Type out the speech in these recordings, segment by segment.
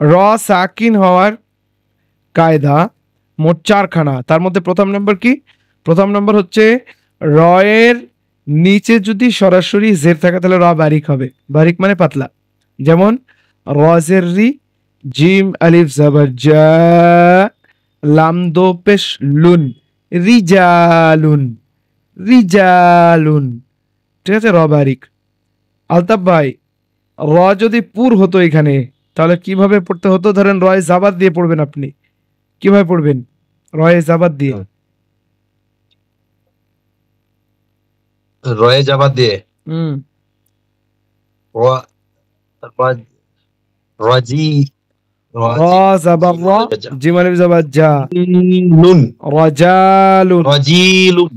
র সাকিন হওয়ার কায়দা মোট 4খানা। তার মধ্যে প্রথম নম্বর কি? প্রথম নম্বর হচ্ছে র এর নিচে যদি সরাসরি জের থাকে তাহলে র বারিক হবে। বারিক মানে পাতলা। যেমন রজের রি, জিম আলিফ জাবার জা, লাম দো পেশ লুন, রিজালুন, রিজালুন। ঠিক আছে, র বারিক। আলতাফ ভাই, র যদি পুর হতো এখানে তাহলে কিভাবে পড়তে হতো? ধরেন রয় জাবাদ দিয়ে পড়বেন, আপনি কিভাবে পড়বেন? রয়ে জাবাদ দিয়ে। রয়ে জাবাদ দিয়ে রাজি র জাবার র, জিম আলিফ জাবার জা, লুন, রাজালুন, রাজিলুন,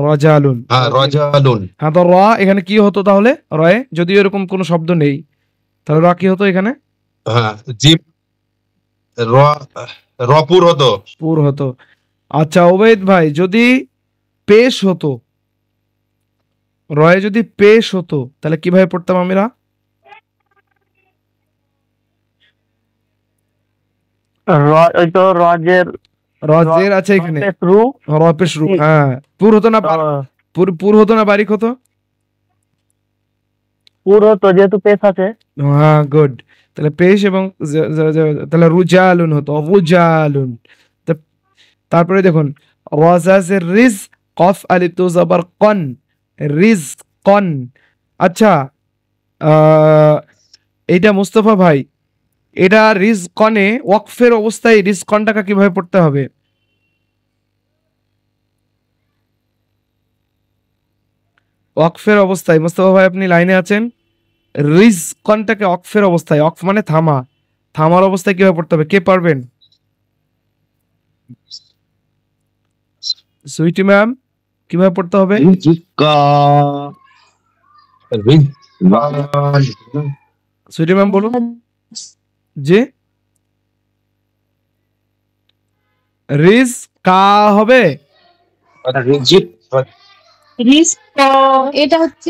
রাজালুন। হ্যাঁ রাজালুন। হ্যাঁ, তো র এখানে কি হতো তাহলে? রয়ে যদি এরকম কোনো শব্দ নেই তাহলে র কি হতো এখানে? হ্যাঁ, জিম রপুর হতো, পুর হতো। আচ্ছা ওবেদ ভাই, যদি পেশ হতো, রয়ে যদি পেশ হতো তাহলে কিভাবে পড়তাম আমরা? ওই তো রজের রজের আছে এখানে, রু, র পেশ রু। হ্যাঁ, পুর হতো না, পুর হতো না বারিক হতো? পুর হতো যেহেতু পেশ আছে। হ্যাঁ, গুড। তাহলে পেশ এবং তাহলে রুজালুন হতো, রুজালুন। তারপরে দেখুন ওয়াজাজের রিজ, কফ আলিফ তো জবর কন, রিজ কন। আচ্ছা, এইটা মুস্তফা ভাই, এটা রিজ কনে ওয়াকফের অবস্থায় রিজ কনটাকে কিভাবে পড়তে হবে? ওয়াকফের অবস্থায় মুস্তফা ভাই আপনি লাইনে আছেন? রিজ কনটাকে ওয়াকফের অবস্থায়, ওয়াকফ মানে থামা, থামার অবস্থায় কিভাবে পড়তে হবে? কে পারবেন? সুইটি ম্যাম, কিভাবে পড়তে হবে? সুইটি ম্যাম বলুন। জি, রিজ কা হবে। এটা হচ্ছে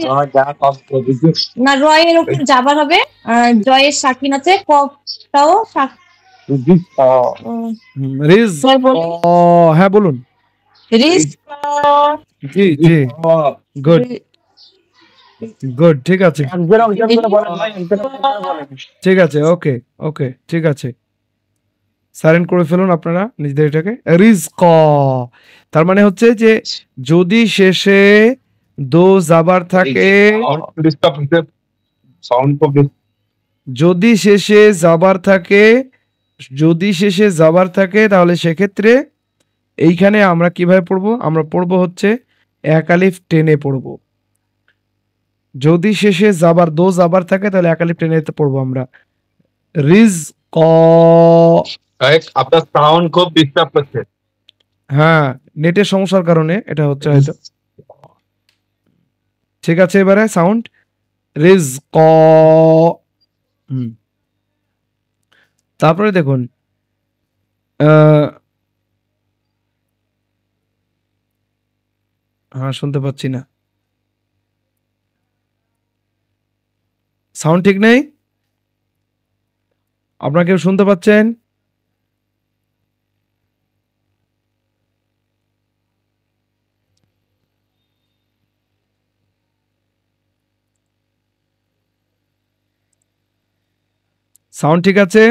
না, রয়ের উপর জাবার হবে, জয়ের সাকিন আছে, কফটাও রিজ। হ্যাঁ বলুন। রিজ। জি জি, গুড গুড, ঠিক আছে ঠিক আছে, ওকে ওকে, ঠিক আছে, সাইলেন্ট করে ফেলুন আপনারা নিজেদের এটাকে। রিজক, তার মানে হচ্ছে যে যদি শেষে দো জাবার থাকে, যদি শেষে জাবার থাকে, যদি শেষে জাবার থাকে তাহলে সেক্ষেত্রে এইখানে আমরা কিভাবে পড়বো? আমরা পড়বো হচ্ছে এক আলিফ টেনে পড়বো। যদি শেষে জাবার দো জাবার থাকে তাহলে এক আলিফ টেনে পড়বো আমরা। রিজক। আপনার সাউন্ড খুব ডিস্টার্ব করছে। হ্যাঁ, নেটের সমস্যার কারণে এটা হচ্ছে হয়তো। ঠিক আছে, এবারে সাউন্ড রিজক। তারপরে দেখুন হ্যাঁ, শুনতে পাচ্ছি না, সাউন্ড ঠিক নেই। আপনারা কেউ শুনতে পাচ্ছেন? সাউন্ড ঠিক আছে?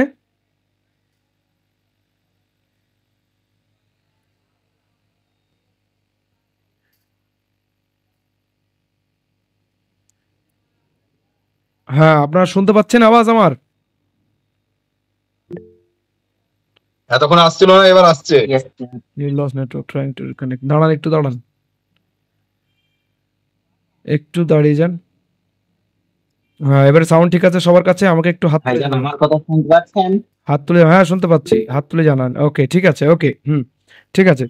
হ্যাঁ, আপনারা শুনতে পাচ্ছেন আওয়াজ আমার? এতক্ষণ আসছিল না, এবার আসছে। দাঁড়ান, একটু দাঁড়ান, একটু দাঁড়িয়ে যান। হ্যাঁ, এবারে সাউন্ড ঠিক আছে সবার কাছে? আমাকে একটু হাত তুলে, আমার কথা শুনতে পাচ্ছেন? হাত তুলে, হ্যাঁ শুনতে পাচ্ছি, হাত তুলে জানান। ওকে, ঠিক আছে, ওকে, ঠিক আছে।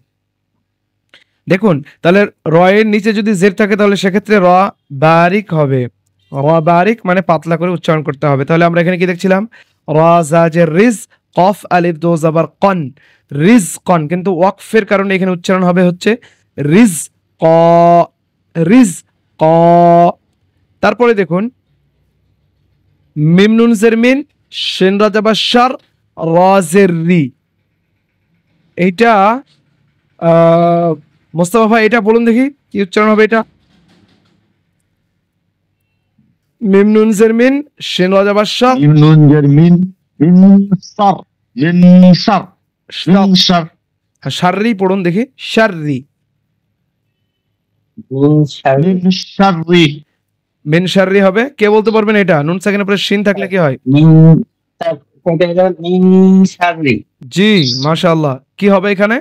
দেখুন তাহলে র এর নিচে যদি জের থাকে তাহলে সেক্ষেত্রে র বারিক হবে। র বারিক মানে পাতলা করে উচ্চারণ করতে হবে। তাহলে আমরা এখানে কি দেখছিলাম? র জাজের রিজ, কফ আলিফ দো জাবার কন, রিজ কন, কিন্তু ওয়াকফের কারণে এখানে উচ্চারণ হবে হচ্ছে রিজ ক, রিজ ক। তারপরে দেখুন মিম নুন জের মিন, শিন রাজা বা শার, রজের রি। এইটা মোস্তফা ভাই এটা বলুন দেখি কি উচ্চারণ হবে এটা? মিম নুন জের মিন, শিন ওয়া জবর শা, মিম নুন জের মিন, মিনসার, মিনসার, মিনসার, শাররি পড়ুন দেখি, শাররি। মিনসারি, মিন শাররি হবে। কে বলতে পারবেন এটা? নুন সাকিনের পরে শিন থাকলে কি হয়? মিনসারি, জি মাশাআল্লাহ। কি হবে এখানে?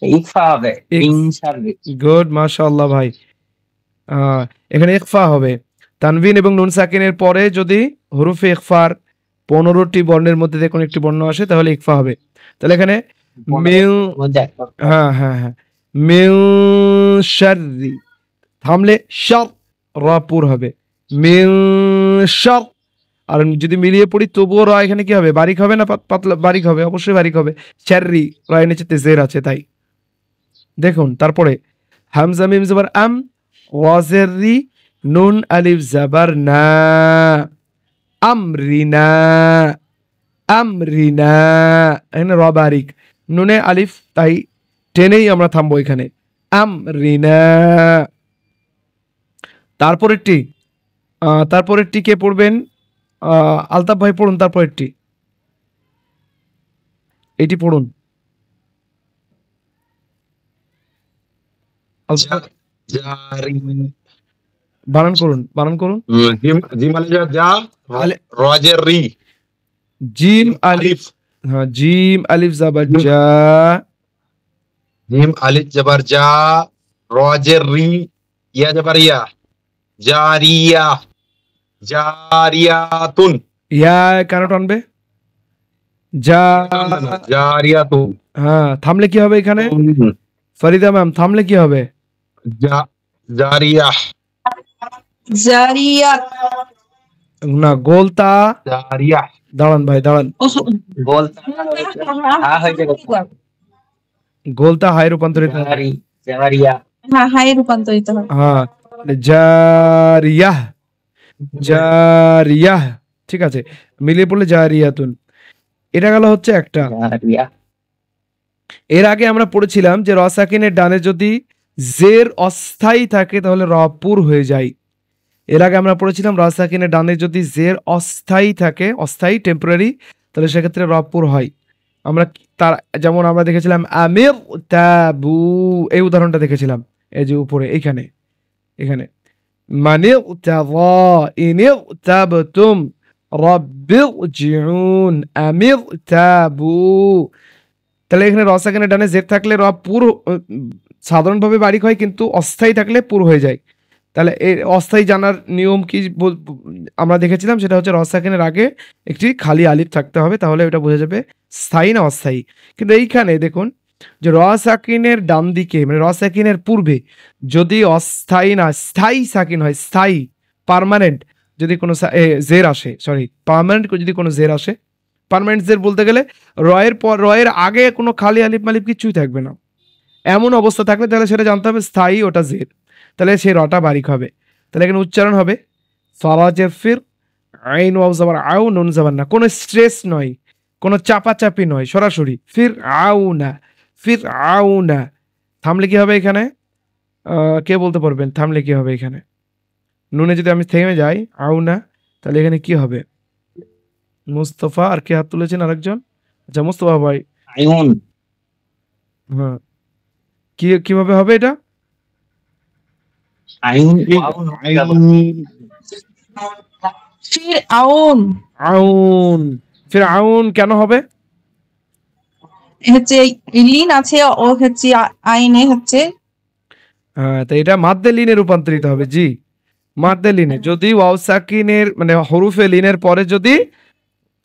ইকফা হবে, মিনসারি। গুড মাশাআল্লাহ ভাই। এখানে ইকফা হবে। তানভিন এবং নুন সাকিনের পরে যদি হরুফে ইকফার 15টি বর্ণের মধ্যে যে কোনো একটি বর্ণ আসে তাহলে ইকফা হবে। তাহলে এখানে মিল, হ্যাঁ হ্যাঁ হ্যাঁ, মিল শাররি, থামলে শার, রা পুর হবে, মিল শার। আর যদি মিলিয়ে পড়ি তবুও রা এখানে কি হবে? বারিক হবে না পাতলা? বারিক হবে, অবশ্যই বারিক হবে। শাররি, রা এর নিচে জের আছে তাই। দেখুন তারপরে হামজা মিম জবর আম, ওয়াজের রি, নুন আলিফ জবর না, আমরিনা, আমরিনা। এখানে র বারিক, নুনে আলিফ, তাই টেনেই আমরা থামবো এখানে, আমরিনা। তারপরেরটি কে পড়বেন? আলতাফ ভাই পড়ুন তারপরেরটি, এটি পড়ুন। জারি, বানান করুন, বানান করুন। জিম আলিফ যা, রজের রি, জিম আলিফ, হ্যাঁ জিম আলিফ জবর জা, জিম আলিফ জবর যা, রজের রি, ইয়া জবর ইয়া, জারিয়া, জারিয়াতুন, ইয়া কেন টানবে? যা, জারিয়াতুন, হ্যাঁ থামলে কি হবে এখানে? ফরিদা ম্যাম থামলে কি হবে? জারিয়া, জারিয়া, না গোলতা, জারিয়া, দাঁড়ান ভাই দাঁড়ান, গোলতা হাই রূপান্তরিত হবে। জারিয়া, হ্যাঁ হাই রূপান্তরিত হবে। হ্যাঁ জারিয়াহ, জারিয়াহ, ঠিক আছে, মিলিয়ে পড়লে জারিয়াতুন। এটা গেল হচ্ছে একটা। জারিয়া। এর আগে আমরা পড়েছিলাম যে র সাকিনের ডানে যদি জের অস্থায়ী থাকে তাহলে র পুর হয়ে যায়। এর আগে আমরা পড়েছিলাম র সাকিনের ডানে যদি জের অস্থায়ী থাকে, অস্থায়ী টেম্পোরারি, তাহলে সেক্ষেত্রে র পুর হয়। আমরা তার যেমন আমরা দেখেছিলাম আমির তাবু, এই উদাহরণটা দেখেছিলাম, এই যে উপরে এইখানে, এখানে মানে ইনি তাবতুম রাব্বিরজিউন আমির তাবু। তাহলে এখানে র সাকিনের ডানে জের থাকলে র পুর সাধারণভাবে বারিক হয়, কিন্তু অস্থায়ী থাকলে পুর হয়ে যায়। তাহলে এই অস্থায়ী জানার নিয়ম কি আমরা দেখেছিলাম, সেটা হচ্ছে র সাকিনের আগে একটি খালি আলিফ থাকতে হবে, তাহলে ওটা বোঝা যাবে স্থায়ী না অস্থায়ী। কিন্তু এইখানে দেখুন যে র সাকিনের ডান দিকে মানে র সাকিনের পূর্বে যদি অস্থায়ী না স্থায়ী সাকিন হয়, স্থায়ী পার্মানেন্ট যদি কোনো জের আসে, সরি পার্মানেন্ট যদি কোনো জের আসে, পার্মানেন্ট জের বলতে গেলে রয়ের আগে কোনো খালি আলিফ মালিফ কিছুই থাকবে না, এমন অবস্থা থাকলে তাহলে সেটা জানতে হবে স্থায়ী, ওটা জের, তাহলে সেই রটা বারিক হবে। তাহলে এখানে উচ্চারণ হবে ফারাজের ফির, আইন ওয়াও জবর আউ, নুন জবর না, কোনো স্ট্রেস নয়, কোনো চাপাচাপি নয়, সরাসরি ফির আউ না, ফির আউ না। থামলে কি হবে এখানে? কে বলতে পারবেন থামলে কি হবে এখানে? নুনে যদি আমি থেমে যাই আউ না, তাহলে এখানে কি হবে? মুস্তফা আর কে হাত তুলেছেন আরেকজন? আচ্ছা মুস্তফা ভাই। আইউন, হ্যাঁ কিভাবে হবে এটা? আইউন, ফিরআউন, আউন, ফিরআউন কেন হবে? হচ্ছে লিন আছে ও হচ্ছে আইনে হচ্ছে, হ্যাঁ তো এটা মাদ্দে লিনে রূপান্তরিত হবে। জি মাদ্দে লিনে, যদি ওয়াও সাকিনের মানে হরুফে লিনের পরে যদি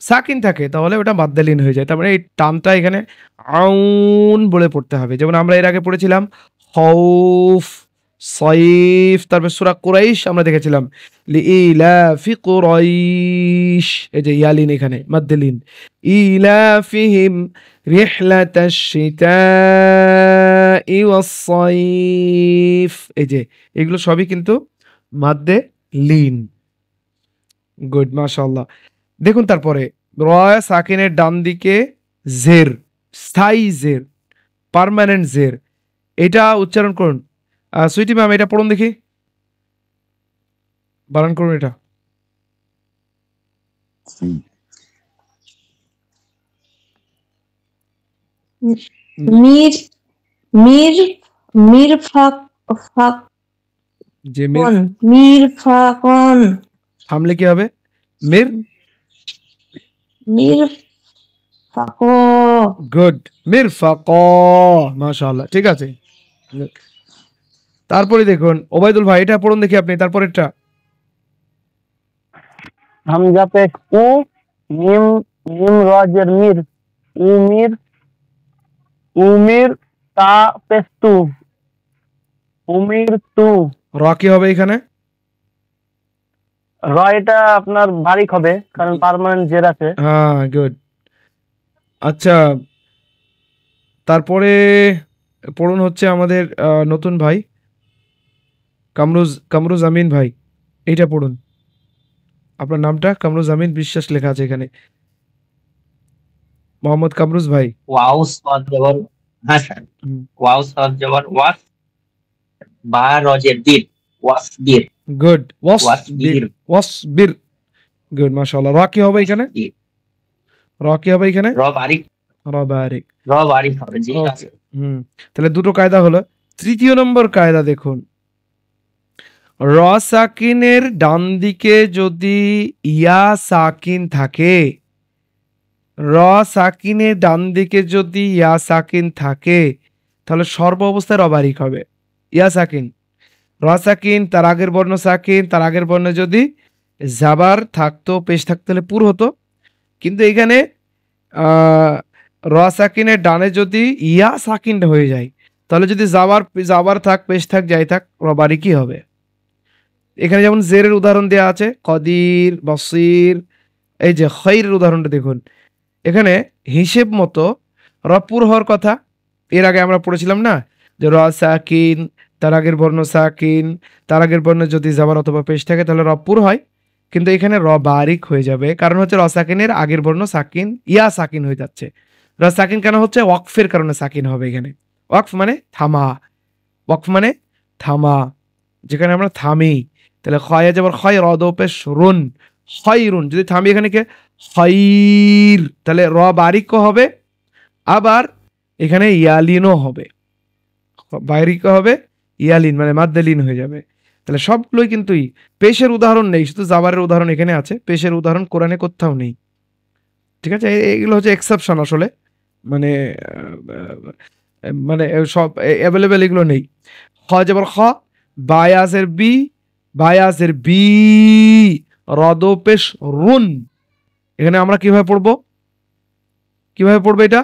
সাকিন থাকে তাহলে ওটা মাদ্দে লিন হয়ে যায়। তার মানে এই টানটা এখানে আউন বলে পড়তে হবে। যেমন আমরা এর আগে পড়েছিলাম খৌফ, সয়ফ, তারপর সূরা কুরাইশ আমরা দেখেছিলাম লিইলাফি কুরাইশ, এই যে ইয়ালিন এখানে মাদ্দে লিন, ইলাফিহিম রিহলাতাশ শিতাই ওয়াস সাইফ, এই যে এগুলো সবই কিন্তু মাদ্দে লিন। গুড মাশাআল্লাহ। দেখুন তারপরে রয় সাকিনের ডান দিকে জের, স্থায়ী জের, পার্মানেন্ট জের, এটা উচ্চারণ করুন। সুইটি ম্যাম এটা পড়ুন দেখি, বানান করুন এটা। মির মির মির ফাক ফাক যে মির ফাকন, থামলে কি হবে? মির মির ফাক, গুড, মির ফাক, মাশাআল্লাহ, ঠিক আছে। তারপরে দেখুন ওবায়দুল ভাই এটা পড়ুন দেখি আপনি, তারপরেরটা। হামজা পেশ উ, মিম মিম রাজের মির, উমির উমির, তা পেশ তু, উমির তু। র কি হবে এখানে? র এটা আপনার বারিক হবে কারণ পার্মানেন্ট জের আছে। হ্যাঁ, গুড। আচ্ছা, তারপরে পড়ুন হচ্ছে আমাদের নতুন ভাই কামরুজ আমিন ভাই, এইটা পড়ুন। আপনার নামটা কামরুজ আমিন বিশ্বাস লেখা আছে এখানে, মোহাম্মদ কামরুজ ভাই। ওয়াও সদ জবর, হ্যাঁ স্যার, ওয়াও সদ জবর ওয়াস, বা রজের বীর, ওয়াসবির, গুড, ওয়াসবির, ওয়াসবির, গুড, মাশাআল্লাহ। র কি হবে এখানে? র কি হবে এখানে? র বারিক, র বারিক, র বারিক হবে, জি আছে। তাহলে দুটো কায়দা হলো। তৃতীয় নম্বর কায়দা দেখুন, র সাকিনের ডান দিকে যদি ইয়া সাকিন থাকে, র সাকিনের ডান দিকে যদি ইয়া সাকিন থাকে তাহলে সর্ব অবস্থায় র বারিক হবে। ইয়া সাকিন, র সাকিন, তার আগের বর্ণ সাকিন, তার আগের বর্ণে যদি জাবার থাকতো, পেশ থাকতো তাহলে পুর হতো। কিন্তু এখানে র সাকিনের ডানে যদি ইয়া সাকিন হয়ে যায় তাহলে যদি জাবার থাক, পেশ থাক, যাই থাক, র বারিকই হবে। এখানে যেমন জেরের উদাহরণ দেওয়া আছে, কদির, বসির, এই যে খৈরের উদাহরণটা দেখুন, এখানে হিসেব মতো র পুর হওয়ার কথা। এর আগে আমরা পড়েছিলাম না যে র সাকিন, তার আগের বর্ণ সাকিন, তার আগের বর্ণে যদি জাবার অথবা পেশ থাকে তাহলে র পুর হয়, কিন্তু এখানে র বারিক হয়ে যাবে, কারণ হচ্ছে র সাকিনের আগের বর্ণ সাকিন, ইয়া সাকিন হয়ে যাচ্ছে। র সাকিন কেন হচ্ছে? ওয়াকফের কারণে সাকিন হবে এখানে। ওয়াকফ মানে থামা, ওয়াকফ মানে থামা, যেখানে আমরা থামি, তাহলে খয়া যাবার খয়, র দো পেশ রুন, খয়রুন, যদি থামি এখানে কে খৈর, তাহলে র বারিক হবে, আবার এখানে ইয়ালিনও হবে, বারিক হবে, ইয়ালিন মানে মাদ্দালিন হয়ে যাবে। তাহলে সবগুলোই কিন্তু পেশের উদাহরণ নেই, শুধু জাবারের উদাহরণ এখানে আছে, পেশের উদাহরণ কোরআনে কোথাও নেই। ঠিক আছে, এগুলো হচ্ছে এক্সেপশন আসলে, মানে মানে সব অ্যাভেলেবেল এগুলো নেই। খ যাবার খ, বায়াজের বি, বায়াজের বি, রদো পেশ রুন, এখানে আমরা কিভাবে পড়বো? কিভাবে পড়বো এটা?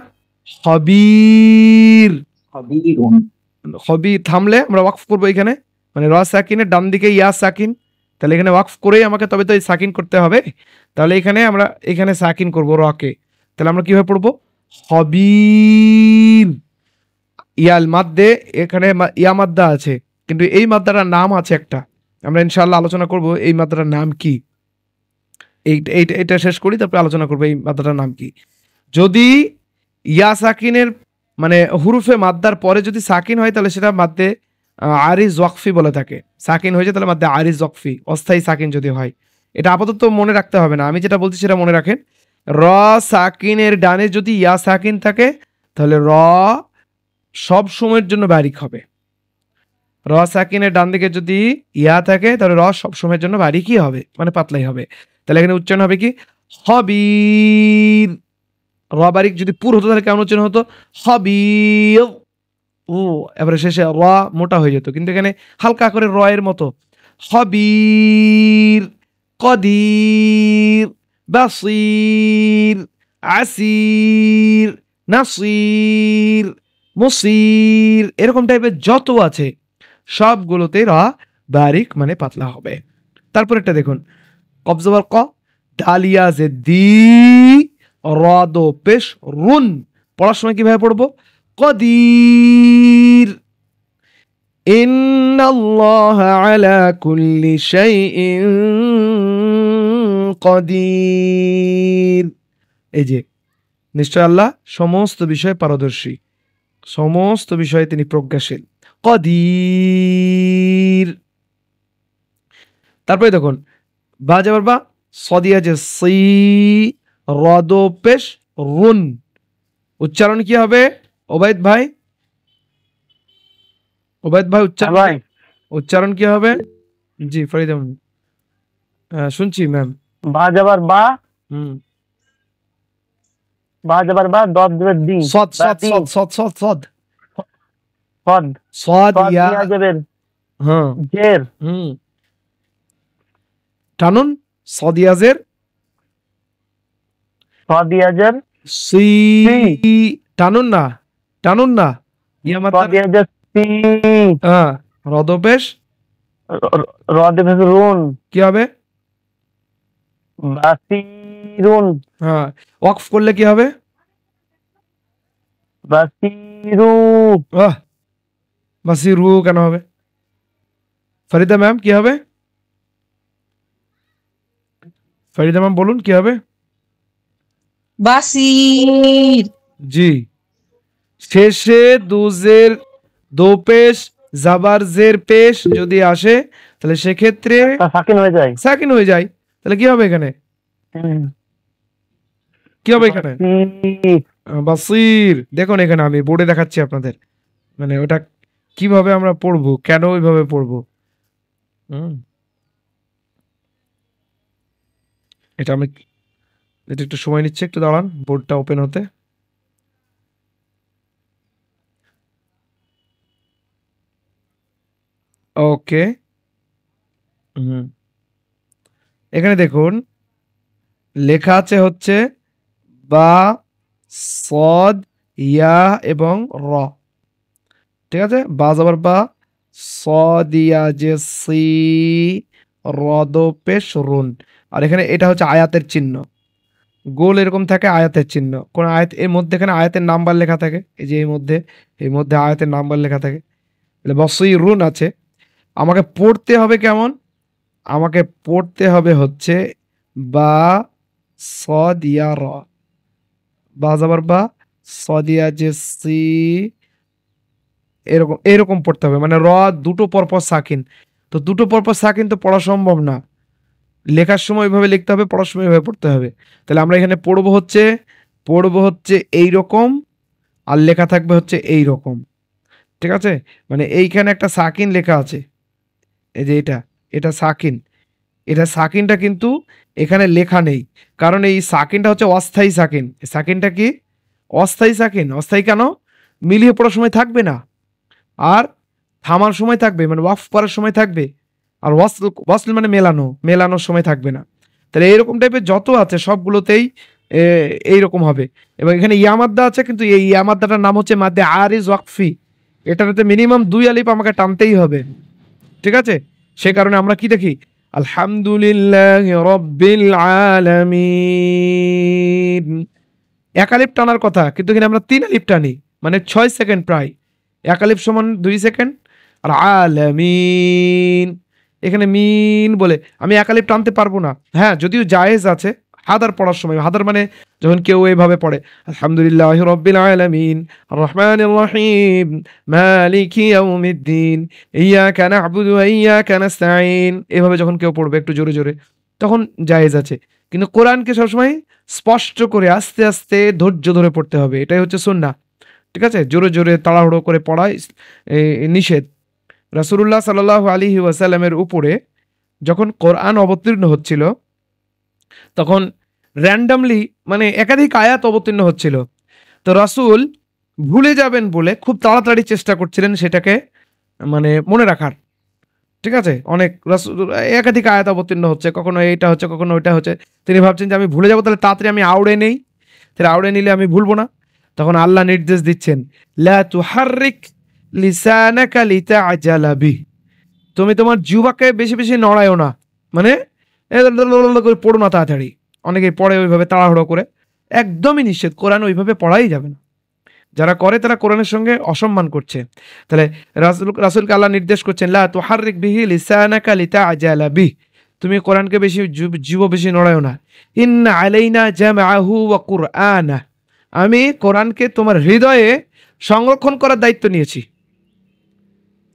খবীর, খবীরুন, খবীর, থামলে আমরা ওয়াকফ করবো এখানে, মানে র সাকিনের ডান দিকে ইয়া সাকিন, তাহলে এখানে ওয়াকফ করেই আমাকে তবে তো সাকিন করতে হবে, তাহলে এখানে আমরা এখানে সাকিন করবো রকে, তাহলে আমরা কিভাবে পড়বো? খবীর, ইয়াল মাদ্দে, এখানে ইয়া মাদ্দা আছে, কিন্তু এই মাদ্দাটার নাম আছে একটা, আমরা ইনশাআল্লাহ আলোচনা করব এই মাদ্দাটার নাম কি। এইটা শেষ করি, তারপরে আলোচনা করবো এই মাদ্দাটার নাম কি। যদি ইয়া সাকিনের মানে হুরুফে মাদ্দার পরে যদি সাকিন হয় তাহলে সেটা মাদ্দে আরিজ ওয়াকফি বলে থাকে। সাকিন হয়ে যায় তাহলে মাদ্দে আরিজ ওয়াকফি, অস্থায়ী সাকিন যদি হয়। এটা আপাতত মনে রাখতে হবে না, আমি যেটা বলছি সেটা মনে রাখেন। র সাকিনের ডানে যদি ইয়া সাকিন থাকে তাহলে র সব সময়ের জন্য বারিক হবে। র সাকিনের ডান দিকে যদি ইয়া থাকে তাহলে র সব সময়ের জন্য বারিকই হবে, মানে পাতলাই হবে। তাহলে এখানে উচ্চারণ হবে কি? খবীর। র বারিক যদি পুর হতো তাহলে কেমন উচ্চারণ হতো? খবীর। ও এবারে শেষে র মোটা হয়ে যেত, কিন্তু এখানে হালকা করে র এর মতো। খবীর, কদির, বাসির, আসির, নাসির, মুসির, এরকম টাইপের যত আছে সবগুলোতে র বারিক মানে পাতলা হবে। তারপর একটা দেখুন, কবজবার ক, ডালিয়া যে দি, রদ পেশ রুন, পড়ার সময় কিভাবে পড়বো? কদির, ইন্নাল্লাহ আলা কুল্লি শাইইন কদির। এই যে নিশ্চয় আল্লাহ সমস্ত বিষয়ে পারদর্শী, সমস্ত বিষয়ে তিনি প্রজ্ঞাশীল। কদির। তারপরে দেখুন বা যাবার বা সদিয়া যে সি রদ পেশ রুন, উচ্চারণ কি হবে ওবায়দ ভাই? ওবায়দ ভাই উচ্চারণ কি হবে? জি ফরিদ আহমেদ, শুনছি ম্যাম। বা যাবার বা, হুম, বা যাবার বা, দদ যাবার দি, সদ সদ সদ সদ সদ সদ সদ, সদ সদ ইয়া, ইয়া যাবের হ্যাঁ জের, হুম, টানুন সদিয়াজের সদ ইয়া জের সি, টানুন না, টানুন না, ইয়া সদ মাত্রা, ইয়া জের সি, হ্যাঁ রদপেশ রদ ভেস রুন, কি হবে? বাসিরুন, হ্যাঁ ওয়াকফ করলে কি হবে? বাসিরু, বাসিরু কেন হবে? ফরিদা ম্যাম কি হবে? ফরিদা ম্যাম বলুন কি হবে? বাসির। জি, শেষে দুজের দো পেশ জাবার জের পেশ যদি আসে তাহলে সেক্ষেত্রে সাকিন হয়ে যায়। সাকিন হয়ে যায়। তাহলে কি হবে এখানে? কি হবে এখানে? বাসির। দেখুন এখানে আমি বোর্ডে দেখাচ্ছি আপনাদের, মানে ওটা কিভাবে আমরা পড়বো, কেন ওইভাবে পড়বো। এটা আমি, এটা একটু সময় নিচ্ছে, একটু দাঁড়ান বোর্ডটা ওপেন হতে। ওকে, এখানে দেখুন লেখা আছে হচ্ছে বা সদ ইয়া এবং র, ঠিক আছে? বা যাবার বা, সদ ইয়া যে সি রদ পেশ রুন। আর এখানে এটা হচ্ছে আয়াতের চিহ্ন, গোল এরকম থাকে আয়াতের চিহ্ন। কোন আয়াত এর মধ্যে এখানে আয়াতের নাম্বার লেখা থাকে, এই যে এই মধ্যে আয়াতের নাম্বার লেখা থাকে। বসই রুন আছে। আমাকে পড়তে হবে কেমন? আমাকে পড়তে হবে হচ্ছে বা সদিয়া র, বা যাবার বা সদিয়া যে সি, এরকম এরকম পড়তে হবে, মানে র দুটো পরপর সাকিন। তো দুটো পরপর সাকিন তো পড়া সম্ভব না, লেখার সময় ওইভাবে লিখতে হবে, পড়ার সময় ওইভাবে পড়তে হবে। তাহলে আমরা এখানে পড়বো হচ্ছে এই রকম, আর লেখা থাকবে হচ্ছে এই রকম, ঠিক আছে? মানে এইখানে একটা সাকিন লেখা আছে, এই যে এটা সাকিন, এটা সাকিনটা কিন্তু এখানে লেখা নেই, কারণ এই সাকিনটা হচ্ছে অস্থায়ী সাকিন। সাকিনটা কি অস্থায়ী সাকিন। অস্থায়ী কেন? মিলিয়ে পড়ার সময় থাকবে না, আর থামার সময় থাকবে, মানে ওয়াকফ করার সময় থাকবে, আর ওয়াসল মানে মেলানোর সময় থাকবে না। তাহলে এইরকম টাইপের যত আছে সবগুলোতেই এইরকম হবে। এবং এখানে ইয়ামাদ্দা আছে, কিন্তু এই ইয়ামাদ্দাটার নাম হচ্ছে মাদ্দে আরিজ ওয়াকফি, এটাতে মিনিমাম 2 আলিফ আমাকে টানতেই হবে, ঠিক আছে? সে কারণে আমরা কি দেখি, আলহামদুলিল্লাহ রব্বিল আলামিন, 1 আলিফ টানার কথা, কিন্তু এখানে আমরা 3 আলিফ টানি, মানে 6 সেকেন্ড প্রায়। 1 আলিফ সমান 2 সেকেন্ড, আর আলামিন এখানে মিন বলে আমি 1 আলিফ টানতে পারবো না। হ্যাঁ, যদিও জায়েজ আছে হাদার পড়ার সময়, হাদার মানে যখন কেউ এইভাবে পড়ে আলহামদুলিল্লাহি রাব্বিল আলামিন আর রহমানির রহিম মালিকি ইয়াউমিদ্দিন ইয়াকা না'বুদু ওয়া ইয়াকা নাস্তাঈন, এভাবে যখন কেউ পড়বে একটু জোরে জোরে, তখন জায়েজ আছে। কিন্তু কোরআনকে সবসময় স্পষ্ট করে আস্তে আস্তে ধৈর্য ধরে পড়তে হবে, এটাই হচ্ছে সুন্নাহ, ঠিক আছে? জোরে জোরে তাড়াহুড়ো করে পড়া নিষেধ। রাসূলুল্লাহ সাল্লাল্লাহু আলাইহি ওয়াসাল্লামের উপরে যখন কোরআন অবতীর্ণ হচ্ছিল, তখন র্যান্ডামলি মানে একাধিক আয়াত অবতীর্ণ হচ্ছিল। তো রাসূল ভুলে যাবেন বলে খুব তাড়াতাড়ি চেষ্টা করছিলেন সেটাকে মানে মনে রাখার, ঠিক আছে? অনেক রাসূল একাধিক আয়াত অবতীর্ণ হচ্ছে, কখনো এইটা হচ্ছে, কখনো ওইটা হচ্ছে। তিনি ভাবছেন যে আমি ভুলে যাবো, তাহলে তাড়াতাড়ি আমি আউড়ে নেই, তাহলে আউড়ে নিলে আমি ভুলবো না। তখন আল্লাহ নির্দেশ দিচ্ছেন, লা তুহাররিক লিসানাকা লিতাআজালা বিহি, তুমি তোমার জিহ্বাকে বেশি বেশি নড়ায়ও না, মানে করে পড়ো না তাড়াতাড়ি। অনেকেই পড়ে ওইভাবে তাড়াহুড়ো করে, একদমই নিষেধ, কোরআন ওইভাবে পড়াই যাবে না। যারা করে তারা কোরআনের সঙ্গে অসম্মান করছে। তাহলে রাসূলকে আল্লাহ নির্দেশ করছেন, লা তুহাররিক বিহি লিসানাকা লিতাআজালা বিহি, তুমি কোরআনকে বেশি জীব বেশি নড়ায়ও না। ইন্না আলাইনা জামআহু ওয়া কুরআনা, আমি কোরআনকে তোমার হৃদয়ে সংরক্ষণ করার দায়িত্ব নিয়েছি।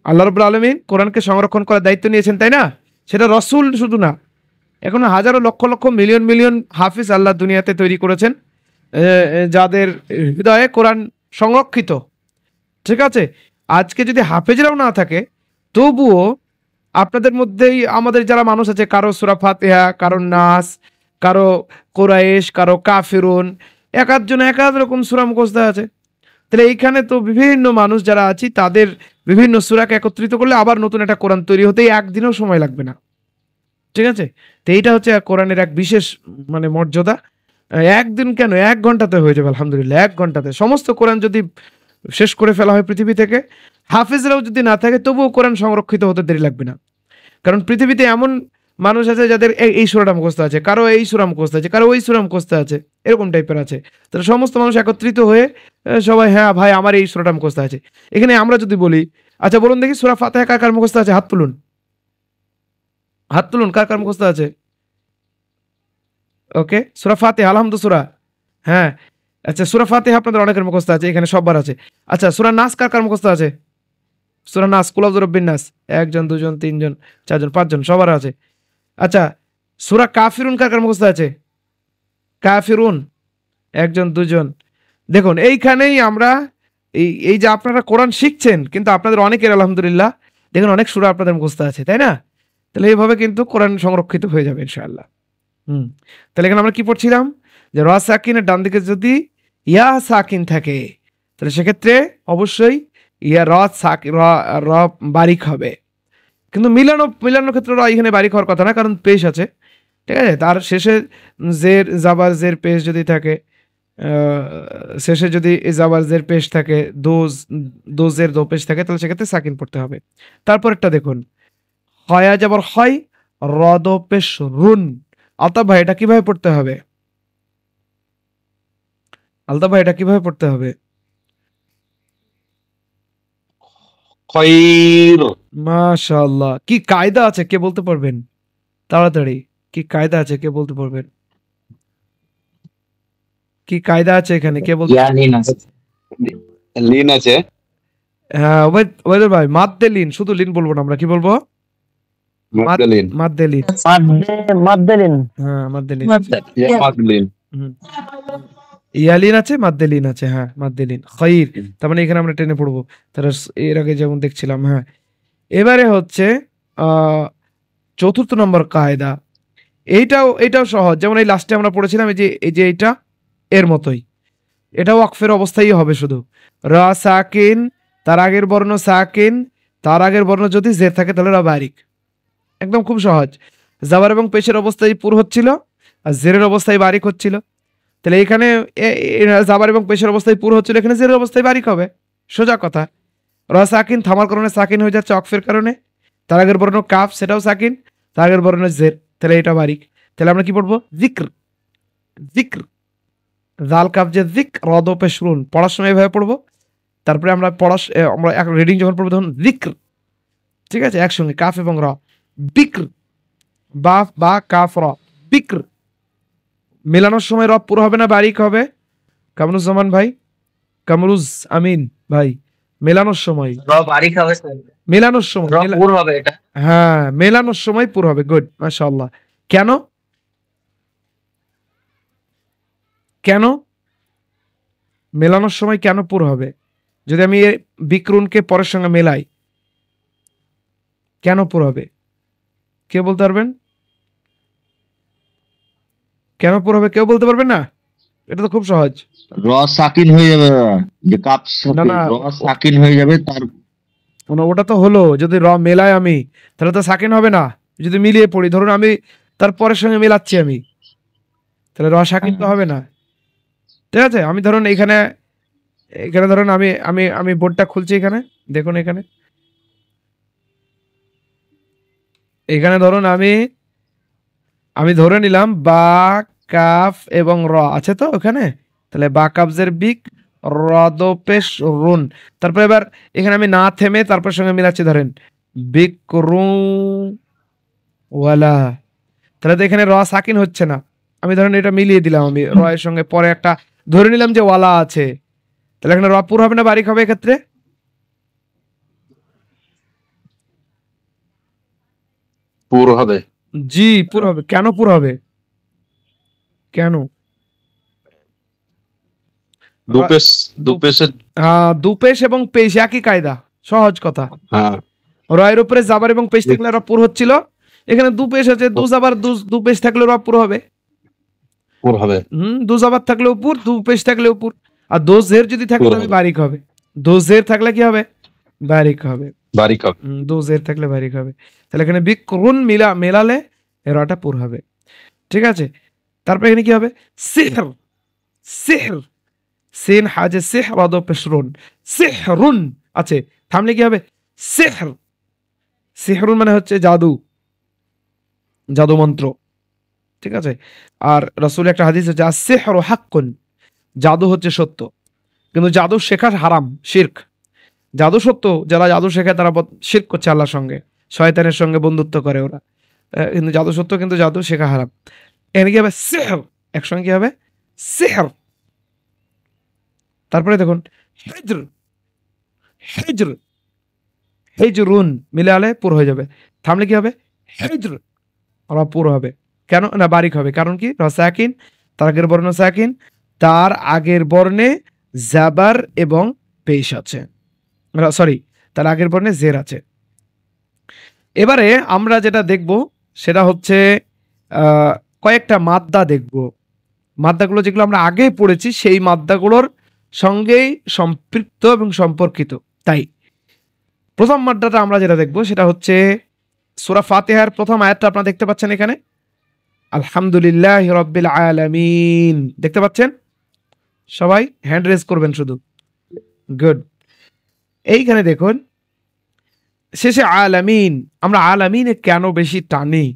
আল্লাহ রাব্বুল আলামিন কোরআনকে সংরক্ষণ করার দায়িত্ব নিয়েছেন, তাই না? সেটা রসুল শুধু না, এখন হাজারো লক্ষ লক্ষ মিলিয়ন মিলিয়ন হাফিজ আল্লাহ দুনিয়াতে তৈরি করেছেন, যাদের হৃদয়ে কোরআন সংরক্ষিত। ঠিক আছে, আজকে যদি হাফেজরাও না থাকে, তবুও আপনাদের মধ্যেই আমাদের যারা মানুষ আছে, কারো সূরা ফাতিহা, কারো নাস, কারো কুরাইশ, কারো কাফিরুন, এক আধজন এক আধ রকম সূরা মুখস্থ আছে। তাহলে এইখানে তো বিভিন্ন মানুষ যারা আছি, তাদের বিভিন্ন সূরাকে একত্রিত করলে আবার নতুন একটা কোরআন তৈরি হতে একদিনও সময় লাগবে না। ঠিক আছে, তো এইটা হচ্ছে কোরআনের এক বিশেষ মানে মর্যাদা। একদিন কেন, 1 ঘন্টাতে হয়ে যাবে আলহামদুলিল্লাহ। 1 ঘন্টাতে সমস্ত কোরআন যদি শেষ করে ফেলা হয় পৃথিবী থেকে, হাফেজরাও যদি না থাকে, তবুও কোরআন সংরক্ষিত হতে দেরি লাগবে না। কারণ পৃথিবীতে এমন মানুষ আছে যাদের এই সূরাটা মুখস্থ আছে, কারো এই সূরা মুখস্থ আছে, কারো ওই সূরা মুখস্থ আছে, এরকম টাইপের আছে। তাহলে সমস্ত মানুষ একত্রিত হয়ে সবাই, হ্যাঁ ভাই আমার এই সূরাটা মুখস্থ আছে। এখানে আমরা যদি বলি, আচ্ছা বলুন দেখি সূরা ফাতিহা কার কার মুখস্থ আছে, হাত তুলুন, হাত তুলুন, কার কার মুখস্থ আছে? ওকে, সূরা ফাতিহা, আলহামদুলিল্লাহ সূরা, হ্যাঁ আচ্ছা সূরা ফাতিহা আপনাদের অনেকের মুখস্থ আছে, এখানে সবার আছে। আচ্ছা সূরা নাস কার কার মুখস্থ আছে? সূরা নাস, কুল আউযু বিরাব্বিন নাস, 1 জন 2 জন 3 জন 4 জন 5 জন সবার আছে। আচ্ছা সূরা কাফিরুন কার কার মুখস্থ আছে? কাফিরুন 1 জন 2 জন। দেখুন এইখানেই আমরা এই যে আপনারা কোরআন শিখছেন, কিন্তু আপনাদের অনেকের আলহামদুলিল্লাহ দেখুন অনেক সূরা আপনাদের মুখস্থ আছে, তাই না? তাহলে এইভাবে কিন্তু কোরআন সংরক্ষিত হয়ে যাবে ইনশাআল্লাহ। তাহলে এখানে আমরা কি পড়ছিলাম, যে র সাকিনের ডান দিকে যদি ইয়া সাকিন থাকে, তাহলে সেক্ষেত্রে অবশ্যই ইয়া র বারিক হবে। কিন্তু মিলানোর ক্ষেত্রে র এখানে বারিক হওয়ার কথা না, কারণ পেশ আছে। ঠিক আছে, তার শেষে জের জাবার জের পেশ যদি থাকে, শেষে যদি জাবার জের পেশ থাকে, দোজের দো পেশ থাকে, তাহলে সেক্ষেত্রে সাকিন পড়তে হবে। তারপরেরটা দেখুন, হয়া যাবার হয়, র দো পেশ রুন। আলতাফ ভাই এটা কিভাবে পড়তে হবে? আলতাফ ভাই এটা কিভাবে পড়তে হবে? খৈর। মাশাআল্লাহ, কি কায়দা আছে কে বলতে পারবেন? তাড়াতাড়ি, কি কায়দা আছে কে বলতে পারবেন? কি কায়দা আছে এখানে কে বলতে? লিন আছে। হ্যাঁ ওয়েদার ভাই, মাদ্দে লিন, শুধু লিন বলবো না আমরা, কি বলবো? মাদ্দেলিন। মাদ্দেলিন, মাদ্দেলিন। হ্যাঁ মাদ্দেলিন। মাদ্দেলিন। ইয়ালিন আছে, মাদ্দেলিন আছে, হ্যাঁ মাদ্দেলিন খৈর। তার মানে এখানে আমরা টেনে পড়বো। তাহলে এর আগে যেমন দেখছিলাম, হ্যাঁ। এবারে হচ্ছে 4th নম্বর কায়দা, এইটাও সহজ। যেমন এই লাস্টে আমরা পড়েছিলাম, এই যে এইটা এর মতোই, এটাও ওয়াকফের অবস্থায় হবে শুধু। রা সাকিন, তার আগের বর্ণ সাকিন, তার আগের বর্ণ যদি জের থাকে তাহলে রা বারিক। একদম খুব সহজ। জাবার এবং পেশের অবস্থায় পুর হচ্ছিল, আর জেরের অবস্থায় বারিক হচ্ছিল। তাহলে এখানে জাবার এবং পেশের অবস্থায় পুর হচ্ছিল, এখানে জেরের অবস্থায় বারিক হবে, সোজা কথা। রা সাকিন থামার কারণে সাকিন হয়ে যাচ্ছে ওয়াকফের কারণে। তার আগের বর্ণ কাফ, সেটাও সাকিন, তার আগের বর্ণ জের, তাহলে এটা বারিক। তাহলে আমরা কি পড়বো? জিক্র, জিক্র, জাল কাফ যে জিক, রদ পেশ রুন। পড়ার সময় এভাবে পড়বো। তারপরে আমরা রিডিং যখন পড়বো তখন জিক্র, ঠিক আছে, একসঙ্গে কাফ এবং র। বিক্র, বা কাফ র, বিক্র। মেলানোর সময় রব পুরো হবে না বারিক হবে? কামরুজ্জামান ভাই, কামরুজ আমিন ভাই, মেলানোর সময় বারিক হবে, মেলানোর সময় পুর হবে এটা। হ্যাঁ মেলানোর সময় পুর হবে। গুড, মাশাআল্লাহ। কেন কেন মেলানোর সময় কেন পুর হবে? যদি আমি বিক্রুনকে পরের সঙ্গে মেলাই, কেন পুর হবে? কে বলতে পারবেন? কেন পুর হবে কেউ বলতে পারবেন না? এটা তো খুব সহজ। র সাকিন হয়ে যাবে, যে কাপ না, না। র সাকিন হয়ে যাবে, তার ওটা তো হলো, যদি র মেলাই আমি তাহলে তো সাকিন হবে না। যদি মিলিয়ে পড়ি, ধরুন আমি তার পরের সঙ্গে মেলাচ্ছি আমি, তাহলে র সাকিন তো হবে না। ঠিক আছে, আমি ধরুন এখানে ধরুন আমি বোর্ডটা খুলছি, এখানে দেখুন, এখানে ধরুন আমি ধরে নিলাম বা কাফ এবং র আছে তো ওখানে। তাহলে বা কাফজের বিক, রদপেশ রুন। তারপর এবার এখানে আমি না থেমে তারপর সঙ্গে মিলাচ্ছি, ধরেন বিক্রু ওয়ালা তাহলে তো এখানে র সাকিন হচ্ছে না। আমি ধরেন এটা মিলিয়ে দিলাম, আমি র এর সঙ্গে পরে একটা ধরে নিলাম যে ওয়ালা আছে, তাহলে এখানে র পুর হবে না বারিক হবে এক্ষেত্রে? পুর হবে। জি পুর হবে। কেন পুর হবে? কেন? দুপেশ এবং পেশ একই কায়দা, সহজ কথা। হ্যাঁ, রয়ের উপরে জাবার এবং পেশ থাকলে র পুর হচ্ছিল, এখানে দুপেশ আছে, দু জাবার দুপেশ থাকলে র পুর হবে। পুর হবে। দু জাবার থাকলে উপর, দু পেশ থাকলে উপর। আর দো জের যদি থাকলে তবে বারিক হবে। দো জের থাকলে কি হবে? বারিক হবে। বারিক হবে। দো জের থাকলে বারিক হবে। তাহলে এখানে বিকরুন মেলালে রটা পুর হবে। ঠিক আছে, তারপর এখানে কি হবে? সিহর, সিহর, সিন হাজে সিহর আদো পেশরুন, সিহরুন আছে, থামলে কি হবে? সিহর, সিহরুন মানে হচ্ছে জাদু, জাদু মন্ত্র। ঠিক আছে, আর রাসূল একটা হাদিস আছে সিহরু হাক্কুন, জাদু হচ্ছে সত্য, কিন্তু জাদু শেখা হারাম, শিরক। জাদু সত্য, যারা জাদু শেখায় তারা শিরক করছে আল্লাহর সঙ্গে, শয়তানের সঙ্গে বন্ধুত্ব করে ওরা। কিন্তু জাদু সত্য, কিন্তু জাদু শেখা হারাম। এখানে কি হবে? সিহর, একসঙ্গে কি হবে? সিহর। তারপরে দেখুন হিজর, হিজর, হিজরুন মিলালে পুর হয়ে যাবে, থামলে কি হবে? হিজর, ওরা পুর হবে। কেন না বারিক হবে? কারণ কি? সাকিন, তার আগের বর্ণ সাকিন, তার আগের বর্ণে জাবার এবং পেশ আছে, সরি তার আগের বর্ণে জের আছে। এবারে আমরা যেটা দেখব সেটা হচ্ছে কয়েকটা মাদ্দা দেখব। মাদ্দাগুলো যেগুলো আমরা আগে পড়েছি সেই মাদ্দাগুলোর সঙ্গেই সম্পৃক্ত এবং সম্পর্কিত। তাই প্রথম মাদ্দাটা আমরা যেটা দেখব সেটা হচ্ছে সূরা ফাতিহার প্রথম আয়াতটা আপনারা দেখতে পাচ্ছেন এখানে, আলহামদুলিল্লাহি রাব্বিল আলামিন, দেখতে পাচ্ছেন? সবাই হ্যান্ড রেজ করবেন শুধু। গুড। এইখানে দেখুন শেষে আলামিন, আমরা আলামিনে কেন বেশি টানি?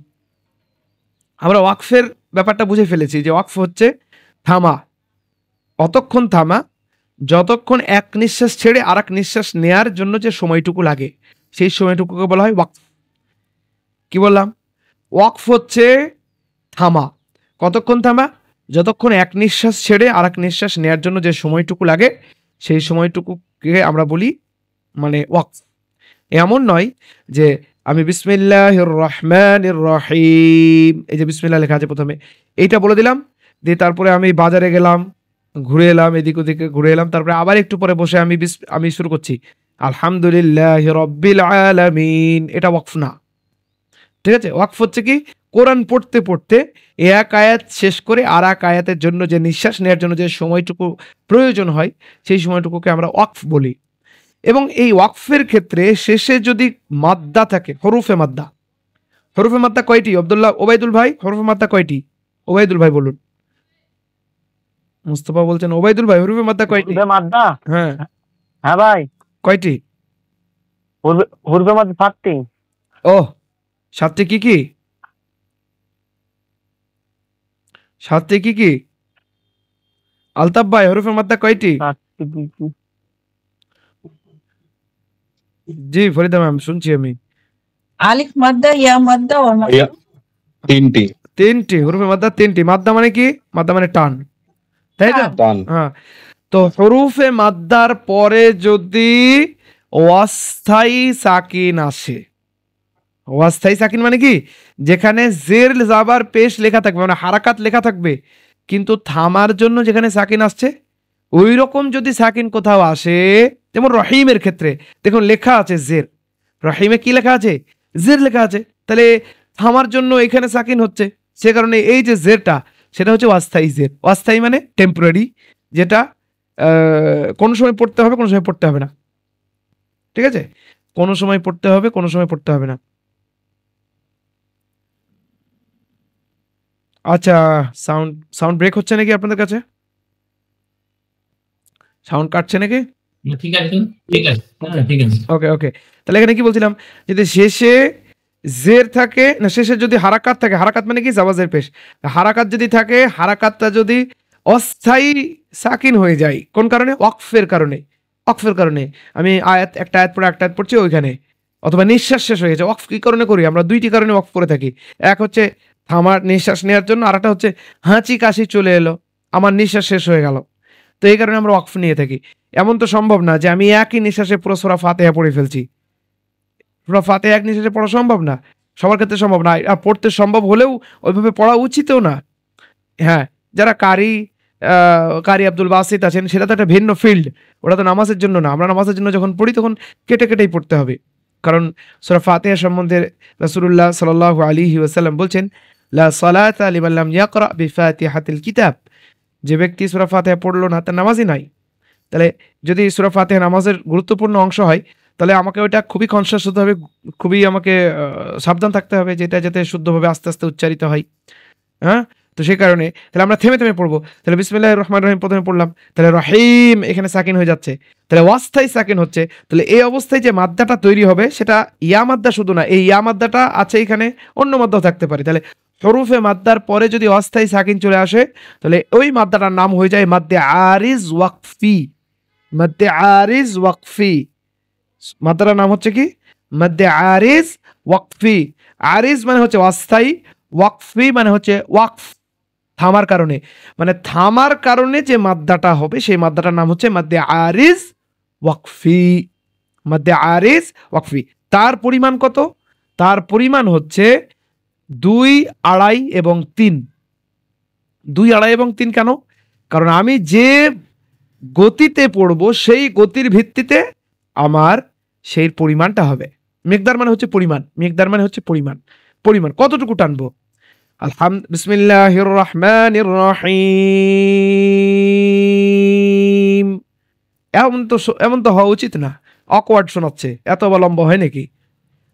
আমরা ওয়াকফের ব্যাপারটা বুঝে ফেলেছি যে ওয়াকফ হচ্ছে থামা, অতক্ষণ থামা যতক্ষণ এক নিঃশ্বাস ছেড়ে আর এক নিঃশ্বাস নেয়ার জন্য যে সময়টুকু লাগে সেই সময়টুকুকে বলা হয় ওয়াকফ। কি বললাম? ওয়াকফ হচ্ছে থামা। কতক্ষণ থামা? যতক্ষণ এক নিঃশ্বাস ছেড়ে আর এক নিঃশ্বাস নেয়ার জন্য যে সময়টুকু লাগে সেই সময়টুকুকে আমরা বলি মানে ওয়াকফ। এমন নয় যে আমি বিসমিল্লাহির রহমানির রহিম, এই যে বিসমিল্লাহ লেখা আছে প্রথমে, এইটা বলে দিলাম, দিয়ে তারপরে আমি বাজারে গেলাম, ঘুরে এলাম, এদিক ওদিকে ঘুরে এলাম, তারপরে আবার একটু পরে বসে আমি শুরু করছি আলহামদুলিল্লাহি রাব্বিল আলামিন। এটা ওয়াকফ না। ঠিক আছে, ওয়াকফ হচ্ছে কি? কোরআন পড়তে পড়তে এক আয়াত শেষ করে আর এক আয়াতের জন্য যে নিঃশ্বাস নেওয়ার জন্য যে সময়টুকু প্রয়োজন হয় সেই সময়টুকুকে আমরা ওয়াকফ বলি। এবং এই ওয়াকফের ক্ষেত্রে শেষে যদি মাদ্দা থাকে, হরুফে মাদ্দা, হরুফে মাদ্দা কয়টি? ওবায়দুল ভাই, হরুফে মাদ্দা কয়টি? ওবায়দুল ভাই বলুন। মুস্তফা বলছেন ওবায়দুল ভাই হরুফে মাদ্দা কয়টি? মাদ্দা, হ্যাঁ হ্যাঁ ভাই, কয়টি? হরুফে মাদ্দা 7টি। ও 7টি। কি কি 7টি? কি কি আলতাফ ভাই হরুফে মাদ্দা কয়টি? জি ফরিদা ম্যাম শুনছি আমি। আলিফ মাদ্দা, ইয়া মাদ্দা, ওয়া মাদ্দা। 3টি। 3টি হরুফে মাদ্দা, 3টি। মাদ্দা মানে কি? মাদ্দা মানে টান, তাই তো? টান। হ্যাঁ, তো হরুফে মাদ্দার পরে যদি অস্থায়ী সাকিন আসে, অস্থায়ী সাকিন মানে কি? যেখানে জের জাবার পেশ লেখা থাকবে, মানে হারাকাত লেখা থাকবে, কিন্তু থামার জন্য যেখানে সাকিন আসছে ওই রকম যদি সাকিন কোথাও আসে, যেমন রহিমের ক্ষেত্রে দেখুন লেখা আছে জের, রহিমে কি লেখা আছে? জের লেখা আছে, তাহলে থামার জন্য এখানে সাকিন হচ্ছে, সে কারণে এই যে জেরটা সেটা হচ্ছে অস্থায়ী জের। অস্থায়ী মানে টেম্পোরারি, যেটা কোনো সময় পড়তে হবে কোনো সময় পড়তে হবে না। ঠিক আছে, কোনো সময় পড়তে হবে কোনো সময় পড়তে হবে না। আচ্ছা, সাউন্ড ব্রেক হচ্ছে নাকি আপনাদের কাছে? সাউন্ড কাটছে নাকি? ঠিক আছে, ঠিক আছে, ঠিক আছে। ওকে ওকে, তাহলে এখানে কি বলছিলাম, যদি শেষে জের থাকে না, শেষে যদি হারাকাত থাকে, হারাকাত মানে কি? জাবাজের পেশ। হারাকাত যদি থাকে, হারাকাতটা যদি অস্থায়ী সাকিন হয়ে যায়, কোন কারণে? ওয়াকফের কারণে। ওয়াকফের কারণে আমি একটা আয়াত পড়ে একটা আয়াত পড়ছি ওইখানে, অথবা নিঃশ্বাস শেষ হয়ে গেছে। ওয়াকফ কি কারণে করি? আমরা দুইটি কারণে ওয়াকফ করে থাকি। এক হচ্ছে থামার নিঃশ্বাস নেওয়ার জন্য, আর একটা হচ্ছে হাঁচি কাশি চলে এলো, আমার নিঃশ্বাস শেষ হয়ে গেল। তো এই কারণে আমরা ওয়াকফ নিয়ে থাকি। এমন তো সম্ভব না যে আমি একই নিঃশ্বাসে পুরো সূরা ফাতিহা পড়ে ফেলছি। সূরা ফাতিহা এক নিঃশ্বাসে পড়া সম্ভব না, সবার ক্ষেত্রে সম্ভব না। আর পড়তে সম্ভব হলেও ওইভাবে পড়া উচিতও না। হ্যাঁ, যারা কারি আব্দুল বাসিত আছেন, সেটা তো একটা ভিন্ন ফিল্ড, ওটা তো নামাজের জন্য না। আমরা নামাজের জন্য যখন পড়ি তখন কেটে কেটেই পড়তে হবে, কারণ সূরা ফাতিহা সম্বন্ধে রাসূলুল্লাহ সাল্লাল্লাহু আলাইহি ওয়াসাল্লাম বলছেন, লা সালাতা লিমান লাম ইয়াকরা বিফাতিহাতিল কিতাব, যে ব্যক্তি সূরা ফাতিহা পড়লো না তার নামাজই নাই। তাহলে যদি সূরা ফাতিহা নামাজের গুরুত্বপূর্ণ অংশ হয়, তাহলে আমাকে ওইটা খুবই কনসিয়াস হতে হবে, খুবই আমাকে সাবধান থাকতে হবে যেটা যাতে শুদ্ধভাবে আস্তে আস্তে উচ্চারিত হয়। হ্যাঁ, তো সেই কারণে তাহলে আমরা থেমে থেমে পড়বো। তাহলে বিসমিল্লাহির রহমানির রহিম প্রথমে পড়লাম, তাহলে রহিম এখানে সাকিন হয়ে যাচ্ছে, তাহলে অস্থায়ী সাকিন হচ্ছে। তাহলে এই অবস্থায় যে মাদ্দাটা তৈরি হবে সেটা ইয়া মাদ্দা শুধু না, এই ইয়া মাদ্দাটা আছে এখানে, অন্য মাদ্দাও থাকতে পারে। তাহলে হরুফে মাদ্দার পরে যদি অস্থায়ী সাকিন চলে আসে, তাহলে ওই মাদ্দাটার নাম হয়ে যায় মাদ্দে আরিজ ওয়াকফি। মাদ্দে আরিজ ওয়াকফি, মাদ্দাটার নাম হচ্ছে কি? মাদ্দে আরিজ ওয়াকফি। আরিজ মানে হচ্ছে অস্থায়ী, ওয়াকফি মানে হচ্ছে ওয়াকফ, থামার কারণে, মানে থামার কারণে যে মাদ্দাটা হবে সেই মাদ্দাটার নাম হচ্ছে মাদ্দে আরিজ ওয়াকফি। মাদ্দে আরিজ ওয়াকফি। তার পরিমাণ কত? তার পরিমাণ হচ্ছে 2, 2.5 এবং 3। 2, 2.5 এবং 3 কেন? কারণ আমি যে গতিতে পড়বো সেই গতির ভিত্তিতে আমার সেই পরিমাণটা হবে। মিকদার মানে হচ্ছে পরিমাণ, মিকদার মানে হচ্ছে পরিমাণ। পরিমাণ কতটুকু টানবো? বিসমিল্লাহির রহমানির রহিম। এমন তো হওয়া উচিত না, অকওয়ার্ড শোনাচ্ছে, এত বা লম্বা হয় নাকি?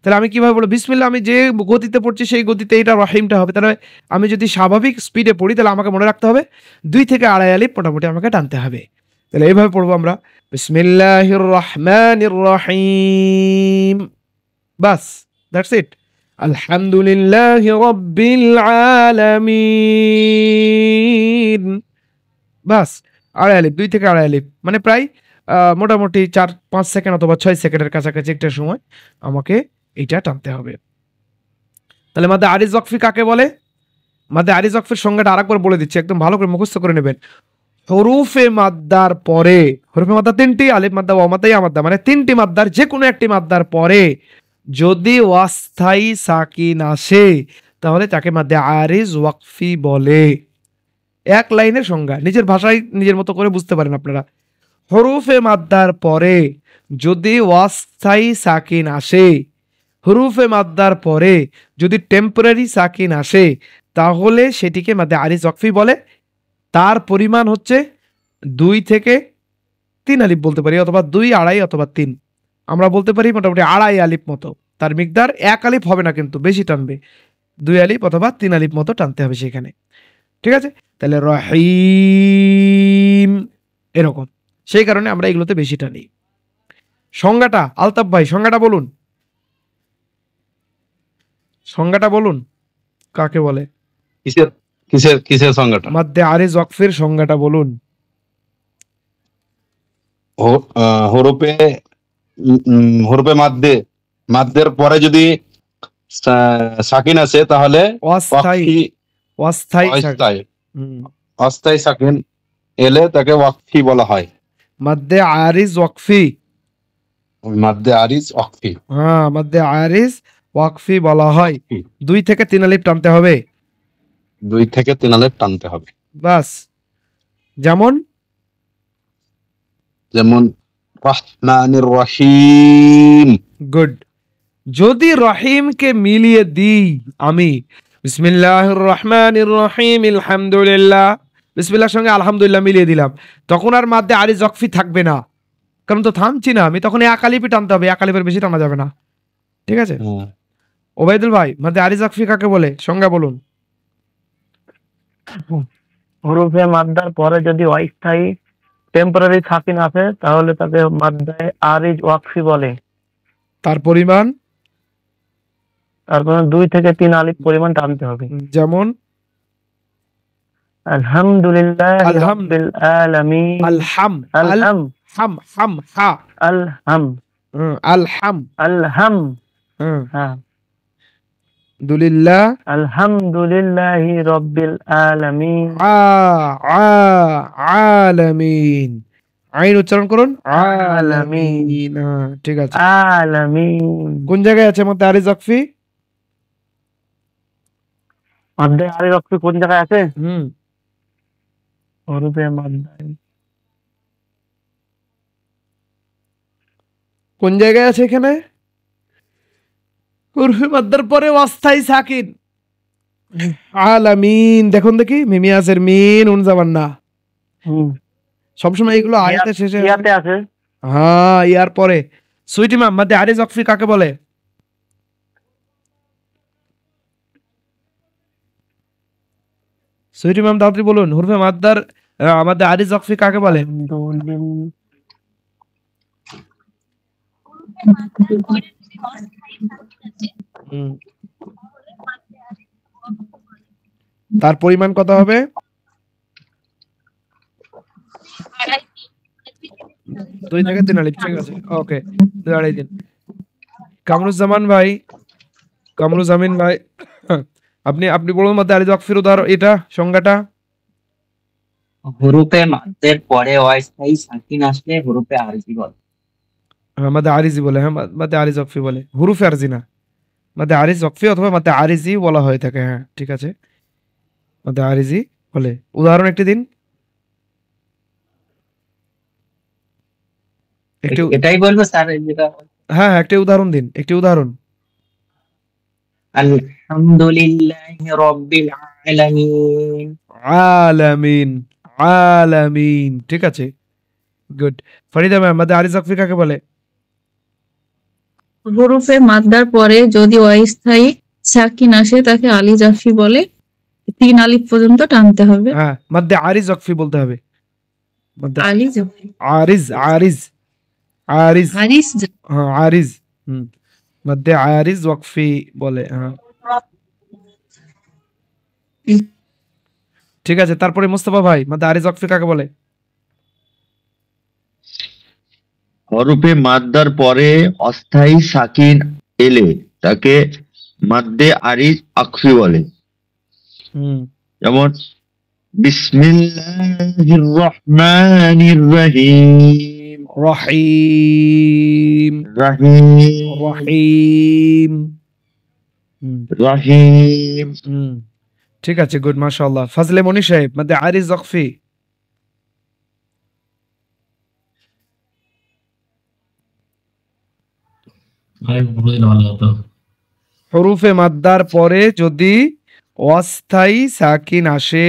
তাহলে আমি কিভাবে বলবো বিসমিল্লাহ? আমি যে গতিতে পড়ছি সেই গতিতে এটা রহিমটা হবে। তাহলে আমি যদি স্বাভাবিক স্পিডে পড়ি তাহলে আমাকে মনে রাখতে হবে 2 থেকে 2.5 আলিফ মোটামুটি আমাকে টানতে হবে। তাহলে এইভাবে পড়বো আমরা, বিসমিল্লাহির রহমানির রহিম, বাস, দ্যাটস ইট। আলহামদুলিল্লাহি রাব্বিল আলামিন, বাস। 2.5 আলিফ, 2 থেকে 2.5 আলিফ, মানে প্রায় মোটামুটি 4-5 সেকেন্ড অথবা 6 সেকেন্ডের কাছাকাছি একটা সময় আমাকে এইটা টানতে হবে। তাহলে মাদ্দে আরিজ ওয়াকফি কাকে বলে? মাদ্দে আরিজ ওয়াকফির সংজ্ঞাটা আরেকবার বলে দিচ্ছি, একদম ভালো করে মুখস্থ করে নেবেন। হরুফে মাদ্দার পরে, হরুফে মাদ্দা 3টি, আলিফ মাদ্দা, ওয়া মাদ্দা, ইয়া মাদ্দা, মানে 3টি মাদ্দার যে কোনো একটি মাদ্দার পরে যদি অস্থায়ী সাকিন আসে তাহলে তাকে মাদ্দে আরিজ ওয়াকফি বলে। এক লাইনের সংজ্ঞা, নিজের ভাষায় নিজের মতো করে বুঝতে পারেন আপনারা। হরুফে মাদ্দার পরে যদি অস্থায়ী সাকিন আসে, হরুফে মাদ্দার পরে যদি টেম্পোরারি সাকিন আসে, তাহলে সেটিকে মাদ্দে আরিজ ওয়াকফি বলে। তার পরিমাণ হচ্ছে 2 থেকে 3 আলিফ বলতে পারি, অথবা 2, 2.5 অথবা 3, আমরা বলতে পারি মোটামুটি 2.5 আলিফ মতো। তার মিকদার 1 আলিফ হবে না, কিন্তু বেশি টানবে, 2 আলিফ অথবা 3 আলিফ মতো টানতে হবে সেখানে, ঠিক আছে? তাহলে রহিম এরকম, সেই কারণে আমরা এগুলোতে বেশি টানি। সংজ্ঞাটা আলতাফ ভাই, সংজ্ঞাটা বলুন, সংজ্ঞাটা বলুন কাকে বলে? কিসের কিসের কিসের সংজ্ঞাটা? মাদ্দে আরিজ ওয়াকফের সংজ্ঞাটা বলুন। হরফে হরফে মাদ্দের পরে যদি সাকিন আছে তাহলে অস্থায়ী, অস্থায়ী, অস্থায়ী সাকিন এলে তাকে ওয়াকফি বলা হয়। মাদ্দে আরিজ ওয়াকফি, মাদ্দে আরিজ ওয়াকফি, হ্যাঁ মাদ্দে আরিজ ওয়াকফি বলা হয়। 2 থেকে 3 আলিফ টানতে হবে, 2 থেকে 3 আলিফ টানতে হবে, বাস। যেমন রহমানির রহিম, গুড। যদি রহিমকে মিলিয়ে দিই আমি, বিসমিল্লাহির রহমানির রহিম, আলহামদুলিল্লাহ, বিসমিল্লাহর সঙ্গে আলহামদুলিল্লাহ মিলিয়ে দিলাম, তখন আর মাদ্দে আরিজ ওয়াকফি থাকবে না, কারণ তো থামছি না আমি, তখন 1 আলিফই টানতে হবে, 1 আলিফের বেশি টানা যাবে না, ঠিক আছে? ওবাইদুল ভাই, মাদ্দে আরিজ ওয়াকফি কাকে বলে সংজ্ঞা বলুন। হরুফে মাদ্দার পরে যদি অস্থায়ী টেম্পোরারি সাকিন আসে তাহলে তাকে মাদ্দে আরিজ ওয়াকফি বলে। তার পরিমাণ, তারপরে 2 থেকে 3 আলিফ পরিমাণ টানতে হবে। যেমন আলহামদুলিল্লাহি রাব্বিল আলামিন, আলহাম, আলহাম, হাম, হাম, হা, আলহাম, আলহাম, আলহাম, হ্যাঁ, দুলিল্লাহ আলহামদুলিল্লাহি রব্বিল আলামিন। আলামিন, আইন উচ্চারণ করুন, আলামিন। ঠিক আছে, আলামিন। কোন জায়গায় আছে মধ্যে আরিজ ওয়াকফি? মাদ্দে আরিজ ওয়াকফি কোন জায়গায় আছে? হরফে মাদ্দা কোন জায়গায় আছে এখানে? হরফে মাদ্দার পরে অস্থায়ী সাকিন। আলামিন, দেখুন দেখি, মিমিয়াসের মিন উন যাবার না, সবসময় এগুলো আয়াতের শেষে ইয়াতে আছে। হ্যাঁ, ইয়ার পরে। সুইট ইমাম, মাদ্দে আরিজ ওয়াকফি কাকে বলে? সুইট ইমাম তাড়াতাড়ি বলুন, হরফে মাদ্দার মাদ্দে আরিজ ওয়াকফি কাকে বলে? তার পরিমাণ কত হবে? 2 থেকে 3 আলিফ। ঠিক আছে, ওকে, 2-2.5 দিন। কামরুজ্জামান ভাই, কামরুজ্জামিন ভাই, আপনি বলুন মধ্যে আরিজ ওয়াকফির উদাহরণ, এটা সংজ্ঞাটা। হরফে মাদ্দের পরে অস্থায়ী সাকিন আসলে হরফে আরজি বলে। মাদ্দে আরিজি বলে, হ্যাঁ, মাদ্দে আরিজ ওয়াকফি বলে, হুরুফে আরজি না। মাদ্দে আরিজ ওয়াকফি অথবা মাদ্দে আরিজি বলা হয়ে থাকে। হ্যাঁ, ঠিক আছে, মাদ্দে আরিজি বলে। উদাহরণ একটি দিন। এটাই বলবো স্যার, যেটা হ্যাঁ, একটি উদাহরণ দিন, একটি উদাহরণ। আলহামদুলিল্লাহি রাব্বিল আলামিন। আলামিন, আলামিন, ঠিক আছে, গুড। ফরিদা ম্যাম, মাদ্দে আরিজ ওয়াকফি কাকে বলে? হরফে মাদ্দার পরে যদি অস্থায়ী সাকিন আসে তাকে আলি জাফি বলে। 3 আলিফ পর্যন্ত টানতে হবে। হ্যাঁ, মাদ্দে আরিজ ওয়াকফি বলতে হবে। মাদ্দে আলি জাফি, আরিজ, আরিজ, আরিজ, হারিস হ্যাঁ, আরিজ। মাদ্দে আরিজ ওয়াকফি বলে। হ্যাঁ, ঠিক আছে। তারপরে মুস্তাফা ভাই, মাদ্দে আরিজ ওয়াকফি কাকে বলে? হরফে মাদ্দার পরে অস্থায়ী সাকিন এলে তাকে মাদ্দে আরিজ আকফি বলে। যেমন বিসমিল্লাহির রহমানির রহিম, রহিম, রহিম, রহিম, রহিম। ঠিক আছে, গুড, মাশাআল্লাহ। ফাজলে মনি সাহেব, মাদ্দে আরিজ ওয়াকফি। হরুফে মাদ্দার পরে যদি অস্থায়ী সাকিন আসে,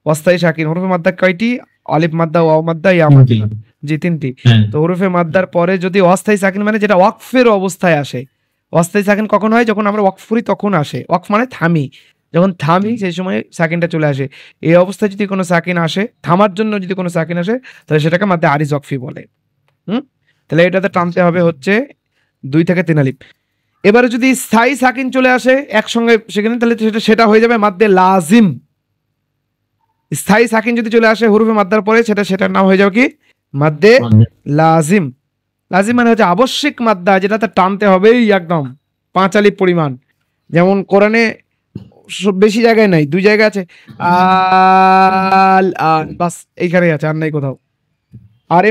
অস্থায়ী সাকিন, হরুফে মাদ্দা কয়টি? আলিফ মাদ্দা, ওয়াও মাদ্দা, ইয়া মাদ্দা, জি 3টি। তো হরুফে মাদ্দার পরে যদি অস্থায়ী সাকিন মানে যেটা ওয়াকফের অবস্থায় আসে। অস্থায়ী সাকিন কখন হয়? যখন আমরা ওয়াকফ করি তখন আসে। ওয়াকফ মানে থামি, যখন থামি সেই সময় সাকিনটা চলে আসে। এই অবস্থায় যদি কোনো সাকিন আসে, থামার জন্য যদি কোনো সাকিন আসে, তাহলে সেটাকে মাদ্দে আরিজ ওয়াকফি বলে। তাহলে এটাতে টানতে হবে হচ্ছে 2 থেকে 3 আলিফ। এবারে যদি স্থায়ী সাকিন চলে আসে একসঙ্গে সেখানে, তাহলে সেটা হয়ে যাবে মাদ্দে লাজিম। স্থায়ী সাকিন যদি চলে আসে হরফে মাদ্দার পরে, সেটার নাম হয়ে যাবে কি? মাদ্দে লাজিম। লাজিম মানে হচ্ছে আবশ্যিক মাদ্দা, যেটাতে টানতে হবেই একদম 5 আলিফ পরিমাণ। যেমন কোরআনে বেশি জায়গায় নাই, 2 জায়গায় আছে, আল আল, বাস এইখানেই আছে, আর নাই কোথাও। আর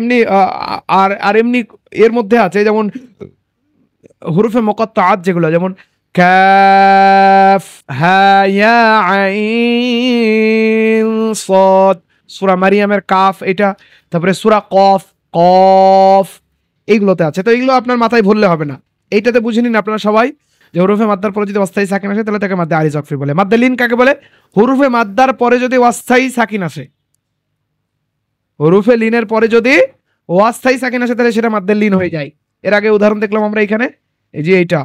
এমনি এর মধ্যে আছে যেমন হুরুফে মুকাত্তাআত যেগুলো, যেমন কাফ, হা, ইয়া, আইন, সাদ, সূরা মারিয়ামের কাফ এটা, তারপরে সূরা কফ, কফ, এইগুলোতে আছে। তো এইগুলো আপনার মাথায় ভুললে হবে না, এইটাতে বুঝে নিন আপনারা সবাই যে হরুফে মাদ্দার পরে যদি অস্থায়ী সাকিন আসে তাহলে তাকে মাদ্দে আরিজ ওয়াকফি বলে। মাদ্দে লিন কাকে বলে? হরুফে মাদ্দার পরে যদি অস্থায়ী সাকিন আসে, হরুফে লিনের পরে যদি অস্থায়ী সাকিন আসে তাহলে সেটা মাদ্দে লিন হয়ে যায়। এর আগে উদাহরণ দেখলাম আমরা এখানে, এই যে এইটা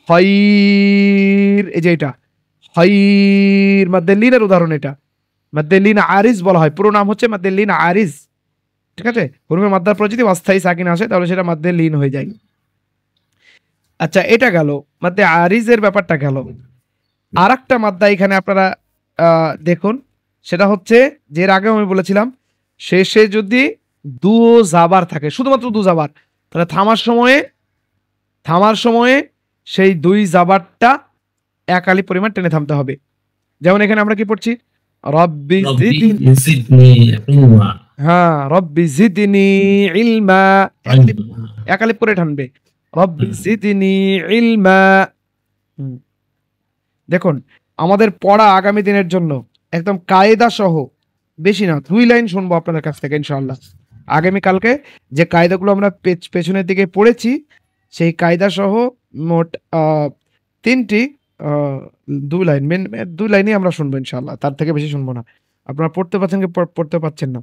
খায়র, এই যে এটা খায়র, মাদ্দে লিনের উদাহরণ। এটা মাদ্দে লিন আরিজ বলা হয়, পুরো নাম হচ্ছে মাদ্দে লিন আরিজ। ঠিক আছে, হরুফে মাদ্দার পরে যদি অস্থায়ী সাকিন আসে তাহলে সেটা মাদ্দে লিন হয়ে যায়। আচ্ছা, এটা গেল মাদ্দে আরিজের ব্যাপারটা গেল। আর একটা মাদ্দা এখানে আপনারা দেখুন, সেটা হচ্ছে যে এর আগেও আমি বলেছিলাম, শেষে যদি 2 জাবার থাকে, শুধুমাত্র 2 জাবার, তাহলে থামার সময়ে সেই 2 জাবারটা এক আলিফ পরিমাণ টেনে থামতে হবে। যেমন এখানে আমরা কি পড়ছি, রব্বি জিদনি, ربي زدني علما হ্যাঁ রব্বি জিদনি ইলমা, এক আলিফ করে টানবে, রব্বি জিদনি ইলমা। দেখুন আমাদের পড়া আগামী দিনের জন্য একদম কায়দা সহ, বেশি না 2 লাইন শুনবো আপনাদের কাছ থেকে ইনশাআল্লাহ। আগামীকালকে যে কায়দাগুলো আমরা পেছনের দিকে পড়েছি সেই কায়দা সহ মোট 3টি 2 লাইন, মেন 2 লাইনই আমরা শুনবো ইনশাআল্লাহ, তার থেকে বেশি শুনবো না। আপনারা পড়তে পারছেন কি পড়তে পারছেন না?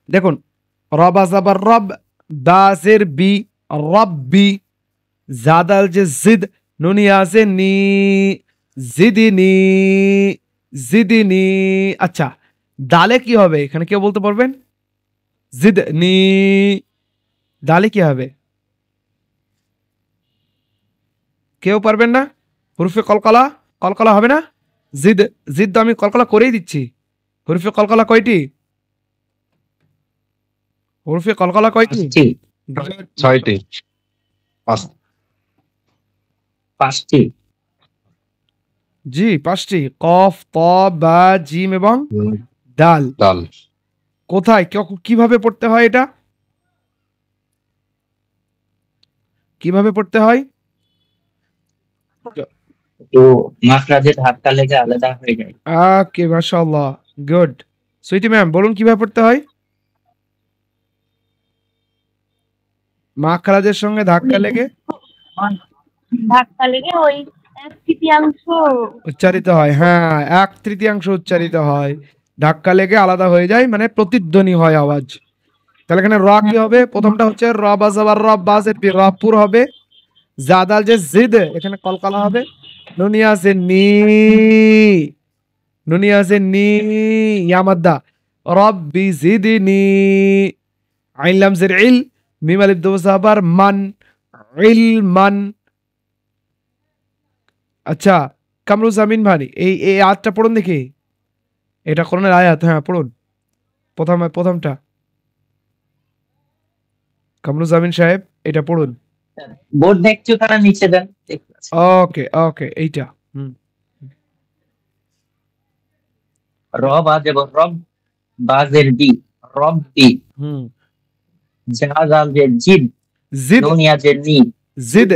দেখুন রবা জাবার রব, দাজের বি, রব্বি, জাদাল যে জিদ, নুনিয়াজে নি, জিদিনি, জিদিনি। আচ্ছা দালে কি হবে এখানে কেউ বলতে পারবেন? জিদনি, দালে কি হবে কেউ পারবেন না? হুরফে কলকলা, কলকলা হবে না? জিদ, জিদ আমি কলকলা করেই দিচ্ছি। হুরফে কলকলা কয়টি? হুরফে কলকলা কয়টি? 6টি, 5টি। জি 5টি, কফ, ত, বা, জিম এবং ডাল। ডাল। কোথায় কিভাবে পড়তে হয় এটা? কিভাবে পড়তে হয়? তো মাখরাজের ধাক্কা লেগে আলাদা হয়ে যায়। ওকে মাশাআল্লাহ, গুড। সুইটি ম্যাম বলুন কিভাবে পড়তে হয়? মাখরাজের সঙ্গে ধাক্কা লেগে ওই 1/3 উচ্চারিত হয়। হ্যাঁ 1/3 উচ্চারিত হয়, ধাক্কা লেগে আলাদা হয়ে যায়, মানে প্রতিধ্বনি হয় আওয়াজ। তাহলে এখানে র কি হবে? প্রথমটা হচ্ছে রব আজাবার রব, বাজের বি, রবপুর হবে। জাদাল যে জিদ, এখানে কলকলা হবে। নুনিয়াজে নি, নুনিয়াজে নি, ইয়ামাদ্দা, রব্বি জিদনি। আইন লাম জের ইল, মিম আলিফ দো জাবার মান, ইলমান। আচ্ছা কামরুজ্জামিন ভাই এই আয়াতটা পড়ুন দেখি, এটা কোরআনের আয়াত, হ্যাঁ পড়ুন প্রথমটা। কামরুজ্জামিন সাহেব এটা পড়ুন। বোর্ড দেখছো তারা নিচে দেন। ওকে ওকে এইটা রব আজেব রব, বাজের বি, রব্বি, জাজাল যে জিদ, জিদ, নুনিয়াজের নি, জিদ,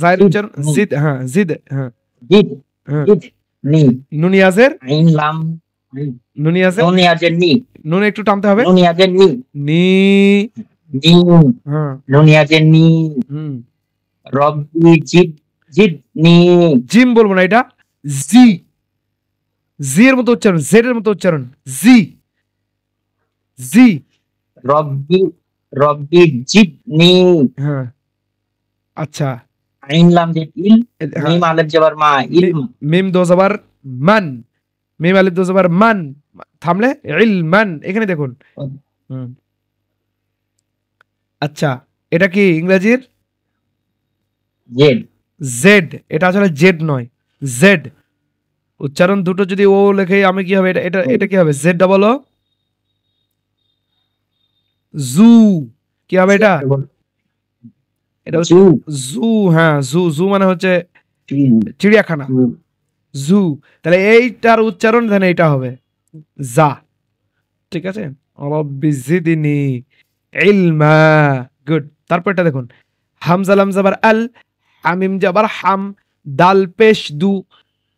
জায়ের উচ্চারণ জিদ, হ্যাঁ জিদ, হ্যাঁ জিদ, হ্যাঁ। জিদ, নি, নুনিয়াজের, আইন লাম, নুনিয়াজের, নুনিয়াজের নি, নুন একটু টানতে হবে, নুনিয়াজের নি, নি, নি, হ্যাঁ নুনিয়াজের নি, রব্বি জিদ, জিদ নি, জিম বলবো না, এটা জি, জি এর মতো উচ্চারণ, জেড এর মতো উচ্চারণ, জি, জি, রব্বি, রব্বি জিদ নি। হ্যাঁ আচ্ছা আইন লাম যে ইল, হ্যাঁ। মিম আলিফ জবর মা, ইলম, মিম দো জবর মান, মিম আলিফ দো জবর মান, থামলে ইলমান। এখানে দেখুন আচ্ছা এটা কি ইংরেজির? জেড, জেড, এটা আসলে জেড নয়, জেড। উচ্চারণ দুটো যদি ও লেখে আমি কি হবে? এটা এটা এটা কি হবে? জেড ডাবল ও, জু, কি হবে এটা? এটা হচ্ছে জু, হ্যাঁ জু, জু মানে হচ্ছে চিড়িয়াখানা, জু। তাহলে এইটার উচ্চারণ ধ্যান এইটা হবে যা, ঠিক আছে? রব্বি জিদনি ইলমা, গুড। তারপরটা দেখুন হামজা লাম জাবার আল, হামিম জাবার হাম, দাল পেশ দু,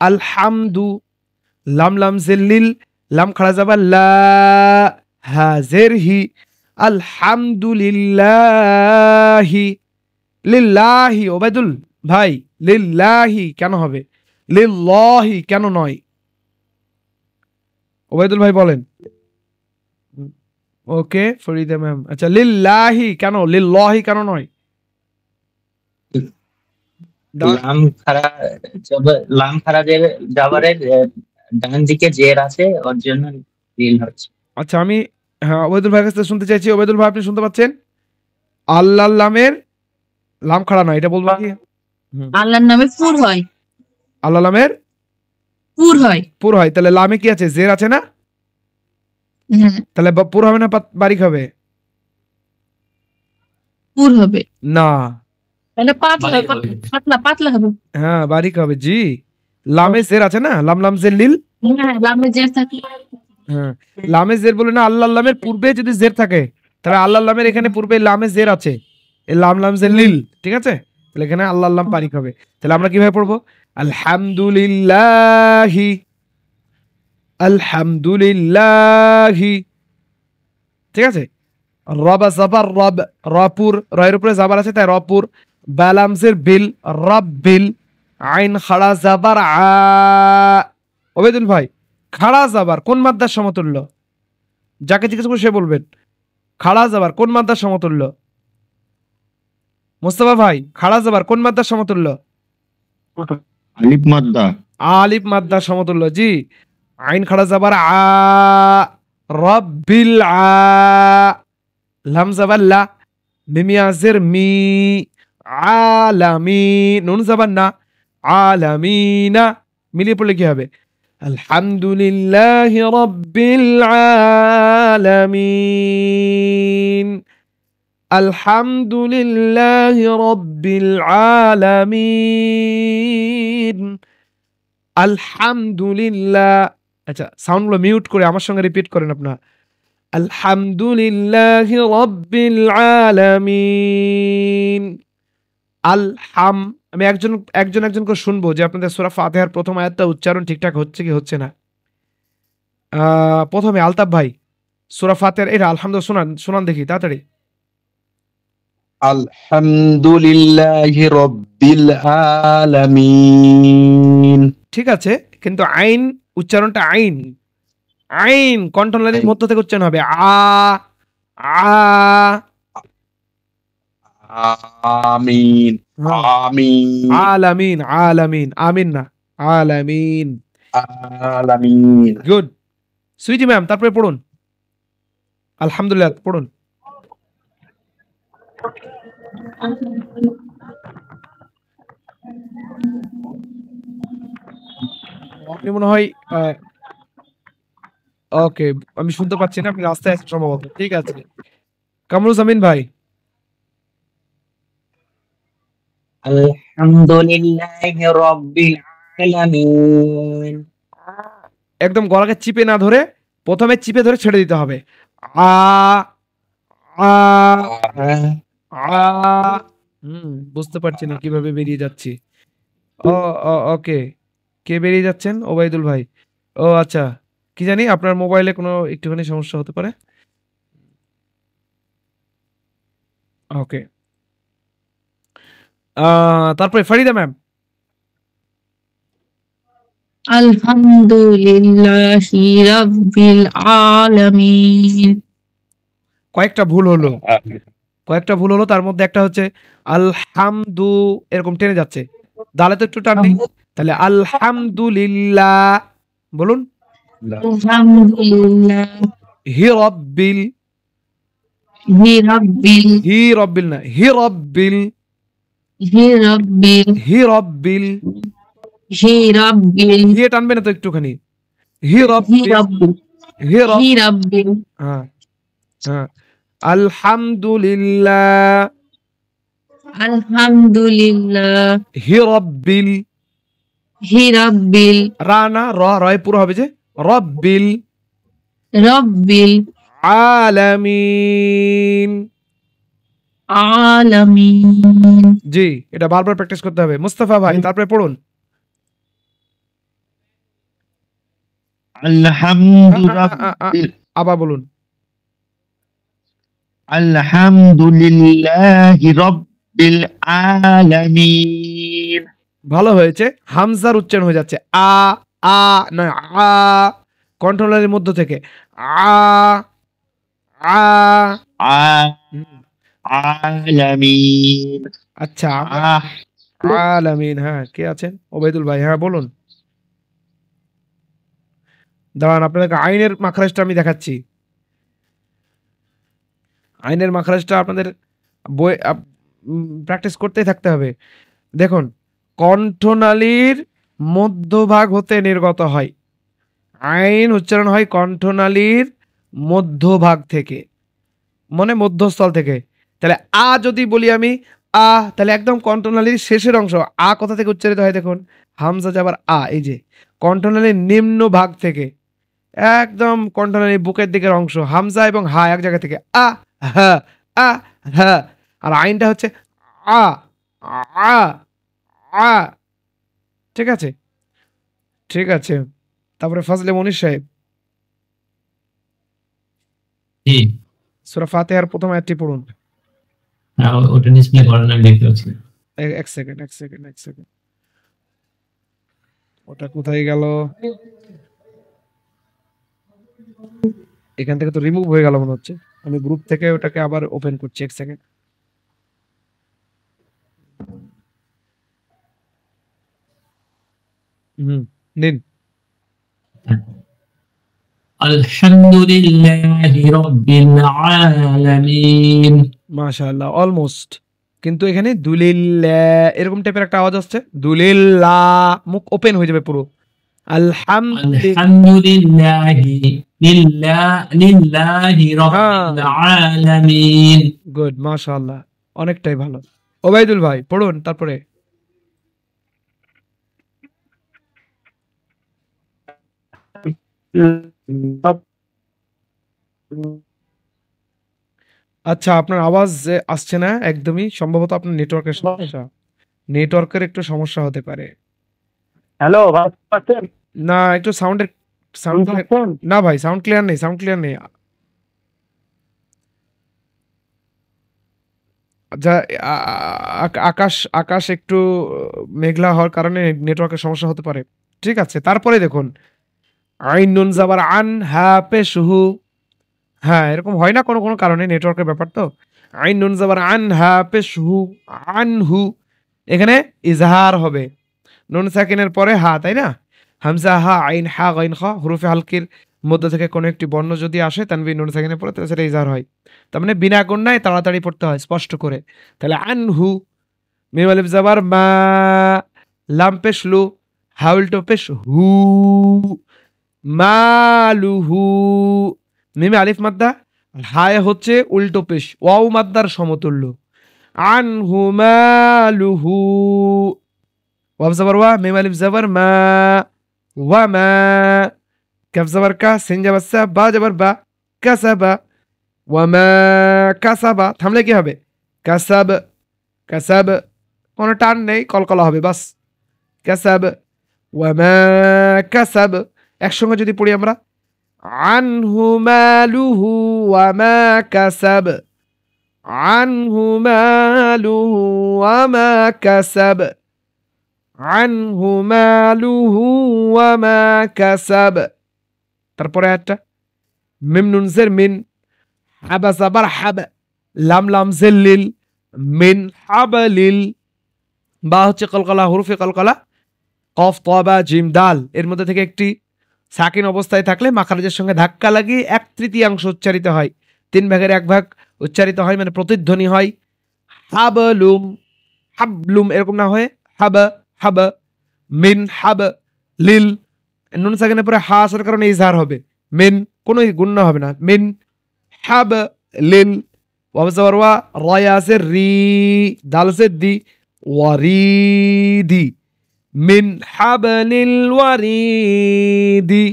আল হামদু, লাম লাম জিল্লিল, লাম খাড়া জাবার লা, হাজের হি, আলহামদুলিল্লাহি, লিল্লাহি। ওবায়দুল ভাই লিল্লাহি কেন হবে? লিল্লাহি কেন নয়? ওবায়দুল ভাই বলেন। ওকে ফরিদা ম্যাম, আচ্ছা লিল্লাহি কেন, লিল্লাহি কেন নয়? লাম খারাজের জাবারের ডান দিকে জের আছে, ওর জন্য রিল হচ্ছে। আচ্ছা আমি হ্যাঁ ওবায়দুল ভাইয়ের কাছে শুনতে চাইছি। ওবায়দুল ভাই আপনি শুনতে পাচ্ছেন? আল্লাহ লামের লাম খাড়া নয়, এটা বলবো কি? আল্লাহর নামে পুর হয়, আল্লাহ লামের পুর হয়, পুর হয়। তাহলে লামে কি আছে? জের আছে না? হ্যাঁ তাহলে পুর হবে না বারিক হবে? পুর হবে না, তাহলে পাতলা বারিক হবে। পাতলা পাতলা হবে। হ্যাঁ বারিক হবে জি। লামে জের আছে না, লাম লাম জের লিল। হ্যাঁ লামে জের থাকে। হ্যাঁ লামে জের বলে না, আল্লাহ লামের পূর্বে যদি জের থাকে তাহলে আল্লাহ লামের এখানে পূর্বে লামে জের আছে, এই লাম লাম জের লিল, ঠিক আছে? তাহলে এখানে আল্লাহ লাম বারিক হবে। তাহলে আমরা কিভাবে পড়বো? আলহামদুলিল্লাহি, আলহামদুলিল্লাহি, ঠিক আছে? রবা জাবার রব, রপুর, রয়ের উপরে জাবার আছে তাই রপুর, বালামজের বিল, রব্বিল, আইন খাড়া জাবার আ। ওবেদুল ভাই খাড়া জাবার কোন মাদ্দার সমতুল্য? যাকে জিজ্ঞেস করবো সে বলবেন খাড়া জাবার কোন মাদ্দার সমতুল্য? মোস্তফা ভাই খাড়া জাবার কোন মাদ্দার সমতুল্য? আলিফ মাদ্দা। আলিফ মাদ্দার সমতুল্য জি। আইন খাড়া জাবার আ, রব্বিল আ, লাম জাবার লা, মিমিয়াজের মি, আলামি, নুন জাবার না, আলামিনা, মিলিয়ে পড়লে কি হবে? আলহামদুলিল্লাহি রাব্বিল আলামিন, আলহামদুলিল্লাহি রাব্বিল আলামিন, আলহামদুলিল্লাহ। আচ্ছা সাউন্ডগুলো মিউট করে আমার সঙ্গে রিপিট করেন আপনারা। আলহামদুলিল্লাহি রাব্বিল আলামিন। আলহাম, আমি একজন একজন করে শুনবো যে আপনাদের সূরা ফাতিহার প্রথম আয়াতটা উচ্চারণ ঠিকঠাক হচ্ছে কি হচ্ছে না। প্রথমে আলতাফ ভাই সূরা ফাতিহার এটা আলহামদুলিল্লাহ শোনান দেখি তাড়াতাড়ি। আলহামদুলিল্লাহি রাব্বিল আলামিন। ঠিক আছে, কিন্তু আইন উচ্চারণটা আইন, আইন কণ্ঠনালীর মধ্য থেকে উচ্চারণ হবে আ আ। আমিন আমিন আলামিন, আলামিন, আমিন না, আলামিন। আলামিন। গুড। সুইটি ম্যাম তারপরে পড়ুন আলহামদুলিল্লাহ পড়ুন। আপনি মনে হয় ওকে আমি শুনতে পাচ্ছি না, আপনি রাস্তায় আছেন সম্ভবত। ঠিক আছে কামরুজ্জামিন ভাই। আলহামদুলিল্লাহি রাব্বিল আলামিন। একদম গলাকে চিপে না ধরে প্রথমে চিপে ধরে ছেড়ে দিতে হবে। আ আ আ। বুঝতে পারছি না কিভাবে বেরিয়ে যাচ্ছি। ওকে কে বেরিয়ে যাচ্ছেন? ওবাইদুল ভাই। ও আচ্ছা, কি জানি আপনার মোবাইলে কোনো একটুখানি সমস্যা হতে পারে। ওকে তারপরে ফারিদা ম্যাম। আলহামদুলিল্লাহি রাব্বিল আলামিন। কয়েকটা ভুল হলো, তার মধ্যে একটা হচ্ছে আলহামদু এরকম টেনে যাচ্ছে, দালে তো একটু টান নেই। তাহলে আলহামদুলিল্লাহ বলুন। আলহামদুলিল্লাহ হি রব্বিল, হি রাব্বিল, হি রব্বিল না, হি রব্বিল, হি রাব্বিল, হি রব্বিল, হি রাব্বিল, হি টানবে না তো একটুখানি। হি হি রব্বিল, রাব্বিল, হি রব, হি রাব্বিল। হ্যাঁ হ্যাঁ। আলহামদুলিল্লাহ, আলহামদুলিল্লাহ, হি রব্বিল, হি রাব্বিল, রানা রয় পুরো হবে যে রব্বিল রাব্বিল আলামিন। আলামিন। জি এটা বারবার প্র্যাকটিস করতে হবে। মুস্তাফা ভাই তারপরে পড়ুন। আবার বলুন। আলহামদুলিল্লাহি রাব্বিল আলামিন। ভালো হয়েছে, হামজার উচ্চারণ হয়ে যাচ্ছে আ আ নয় আ, কণ্ঠনালীর মধ্য থেকে আ আ। আলামিন। আচ্ছা আলামিন। হ্যাঁ কে আছেন? ওবাইদুল ভাই, হ্যাঁ বলুন। দাঁড়ান আপনাদেরকে আইনের মাখরাজটা আমি দেখাচ্ছি। আইনের মাখরাজটা আপনাদের বই প্র্যাকটিস করতেই থাকতে হবে। দেখুন কণ্ঠনালীর মধ্যভাগ হতে নির্গত হয়, আইন উচ্চারণ হয় কণ্ঠনালীর মধ্যভাগ থেকে, মানে মধ্যস্থল থেকে। তাহলে আ যদি বলি আমি আ, তাহলে একদম কণ্ঠনালীর শেষের অংশ। আ কোথা থেকে উচ্চারিত হয় দেখুন, হামজা যাবার আ, এই যে কণ্ঠনালীর নিম্ন ভাগ থেকে, একদম কণ্ঠনালীর বুকের দিকের অংশ, হামজা এবং হা এক জায়গা থেকে, আ হা আ হা। আর আইনটা হচ্ছে আ আ আ। ঠিক আছে, ঠিক আছে। তারপরে ফজলে মনির সাহেব, জি সূরা ফাতিহার প্রথম আয়াতটি পড়ুন। ওটা ডিসপ্লে করেন, আমি দেখতে পাচ্ছি। এক সেকেন্ড, এক সেকেন্ড, এক সেকেন্ড, ওটা কোথায় গেল? এখান থেকে তো রিমুভ হয়ে গেল মনে হচ্ছে। আমি গ্রুপ থেকে ওটাকে আবার ওপেন করছি, এক সেকেন্ড। নিন। আলহামদুলিল্লাহি রাব্বিল আলামিন। মাশাআল্লাহ, অলমোস্ট। কিন্তু এখানে দুলিল্লাহ এরকম টাইপের একটা আওয়াজ আসছে, দুলিল্লাহ, মুখ ওপেন হয়ে যাবে পুরো। আলহামদুলিল্লাহি লিল্লাহি রাব্বিল আলামিন। গুড, মাশাআল্লাহ, অনেকটাই ভালো। ওবাইদুল ভাই পড়ুন তারপরে। আচ্ছা, আপনার আওয়াজ আসছে না একদমই, সম্ভবত আপনার নেটওয়ার্কের সমস্যা। নেটওয়ার্কের একটু সমস্যা হতে পারে। হ্যালো ভাই, পাচ্ছেন? না, একটু সাউন্ডের সাউন্ড না ভাই, সাউন্ড ক্লিয়ার নেই, সাউন্ড ক্লিয়ার নেই। আচ্ছা, আকাশ আকাশ একটু মেঘলা হওয়ার কারণে নেটওয়ার্কের সমস্যা হতে পারে। ঠিক আছে, তারপরে দেখুন, আইন নুন যাবার আন হা পেশ হু। হ্যাঁ, এরকম হয় না কোনো কোনো কারণে, নেটওয়ার্কের ব্যাপার তো। আইন নুন যাবার আন হা পেশ হু, আন হু, এখানে ইজহার হবে নুন সাকিনের পরে হা, তাই না? হামজা হা আইন হা গাইন খা, হুরুফে হালকির মধ্যে থেকে কোনো একটি বর্ণ যদি আসে তানবিন নুন সাকিনের পরে, তাহলে সেটা ইজহার হয়। তার মানে বিনা গুণায় তাড়াতাড়ি পড়তে হয়, স্পষ্ট করে। তাহলে আনহু, মিম আলিফ জাবার মা, লাম পেশ লু, হাউলটো পেশ হু, মালুহু, মিমে আলিফ মাদ্দা, হায় হচ্ছে উল্টো পেশ, ওয়াও মাদ্দার সমতুল্য। আনহু মালুহু, ওয়াব জাবার ওয়া, মিম আলিফ জাবার মা, ওয়া মা, কাফ জাবার কা, সিন জাবার সা, বা জাবার বা, কাসাবা, ওয়া মা কাসাবা। থামলে কি হবে? কাসাব, কাসাব, কোনো টান নেই, কলকলা হবে বাস। কাসাব, ওয়া মা কাসাব। একসঙ্গে যদি পড়ি আমরা, আনহু মালুহু ওয়া মা কাসাব, আনহু মালুহু ওয়া মা কাসাব, আনহু মালুহু ওয়া মা কাসাব। তারপরে একটা মিম নুন জের মিন, হাবা জাবার হাব, লাম লাম জের লিল, মিন হাবলিল, বা হচ্ছে কলকলা, হুরুফে কলকলা, কফ তবা জিম দাল, এর মধ্যে থেকে একটি সাকিন অবস্থায় থাকলে মাখারাজের সঙ্গে ধাক্কা লাগিয়ে 1/3 উচ্চারিত হয়, 3 ভাগের 1 ভাগ উচ্চারিত হয়, মানে প্রতিধ্বনি হয়। হাবলুম, হাবলুম এরকম না হয়ে হাব, হাব, মিন হাব লিল, নুন সাকিনের পরে হা আসার কারণে ইজহার হবে, মিন, কোনো গুণ হবে না, মিন হাব লিল, ওয়াবজাওয়ার ওয়া, রয়াসের রি, দালসের দি, ওয়ারিদি, মিন হাবলিল ওয়ারিদি,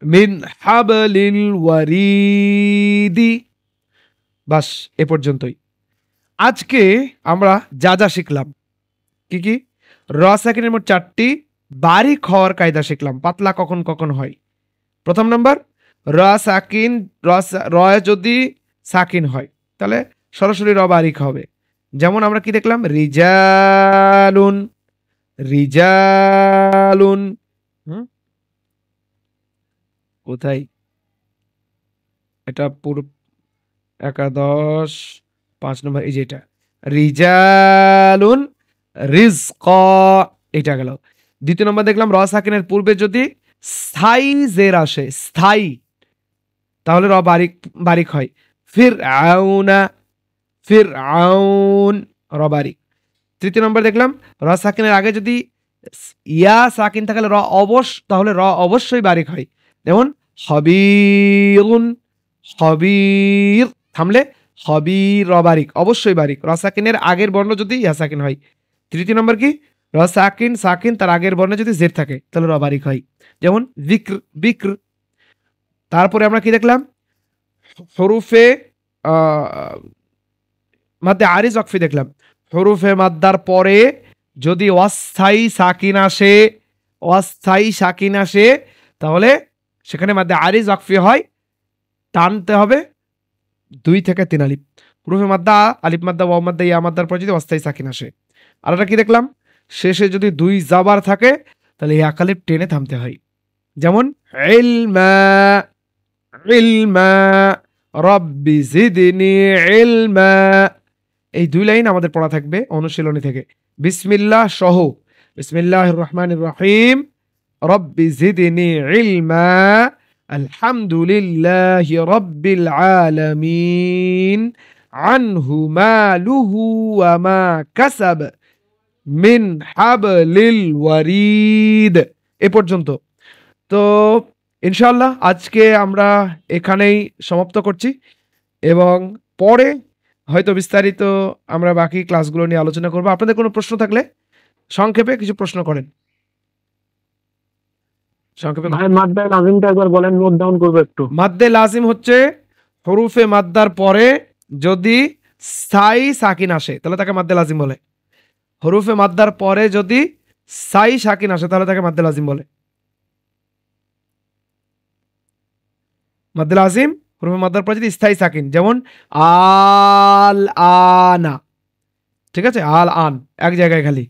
মিন হাবলিল ওয়ারিদি। বাস, এ পর্যন্তই। আজকে আমরা যা যা শিখলাম, কি কি? র সাকিনের মোট 4টি বারিক হওয়ার কায়দা শিখলাম, পাতলা কখন কখন হয়। প্রথম নাম্বার, র সাকিন, র যদি সাকিন হয় তাহলে সরাসরি র বারিক হবে। যেমন আমরা কি দেখলাম? রিজালুন, রিজালুন, কোথায় এটা? পুরো 11 5 নম্বর, এই যে এটা রিজালুন রিজক, এটা গেল। দ্বিতীয় নম্বর দেখলাম র সাকিনের পূর্বে যদি স্থায়ী জের আসে, স্থায়ী, তাহলে র বারিক বারিক হয়। ফির আউনা, ফির আউন, র বারিক। তৃতীয় নম্বর দেখলাম র সাকিনের আগে যদি ইয়া সাকিন থাকলে তাহলে র অবশ্যই বারিক হয়। যেমন হবিরুন, হবির, থামলে খবির র বারিক, অবশ্যই বারিক। র সাকিনের আগের বর্ণ যদি ইয়া সাকিন হয়। তৃতীয় নম্বর কি, র সাকিন সাকিন তার আগের বর্ণে যদি জের থাকে তাহলে র বারিক হয়, যেমন বিক্র বিক্র। তারপরে আমরা কি দেখলাম, হরুফে মাদ্দে আরিজ ওয়াকফি দেখলাম। হরুফে মাদ্দার পরে যদি অস্থায়ী সাকিন আসে তাহলে সেখানে মাদ্দে আরিজ ওয়াকফি হয়, টানতে হবে 2 থেকে 3 আলিফ। হরুফে মাদ্দা আলিফ মাদ্দা ওয়াও মাদ্দা ইয়া মাদ্দার পরে যদি অস্থায়ী সাকিন আসে। আর এটা কি দেখলাম, শেষে যদি 2 জাবার থাকে তাহলে এক আলিফ টেনে থামতে হয়, যেমন ইলমা ইলমা রব্বি জিদনি ইলমা। এই 2 লাইন আমাদের পড়া থাকবে অনুশীলনী থেকে, বিসমিল্লাহ সহ। বিসমিল্লাহির রহমানির রহিম, রব্বি জিদনি ইলমা, আলহামদুলিল্লাহি রাব্বিল আলামিন, আনহু মালুহু ওয়া মা কাসাব মিন হাবলিল ওয়ারিদ। এ পর্যন্ত। তো ইনশাআল্লাহ আজকে আমরা এখানেই সমাপ্ত করছি, এবং পরে হয়তো বিস্তারিত আমরা বাকি ক্লাসগুলো নিয়ে আলোচনা করব। আপনাদের কোনো প্রশ্ন থাকলে সংক্ষেপে কিছু প্রশ্ন করেন। সংক্ষেপে ভাই মাদ্দা লাজিমটা একবার বলেন, নোট ডাউন করবো একটু। মাদ্দে লাজিম হচ্ছে হরুফে মাদ্দার পরে যদি স্থায়ী সাকিন আসে তাহলে তাকে মাদ্দে লাজিম বলে। হরুফে মাদ্দার পরে যদি স্থায়ী সাকিন আসে তাহলে তাকে মাদ্দে লাজিম বলে। মাদ্দে লাজিম হরুফে মাদ্দার পরে যদি স্থায়ী সাকিন, যেমন আল আনা, ঠিক আছে, আল আন এক জায়গায় খালি,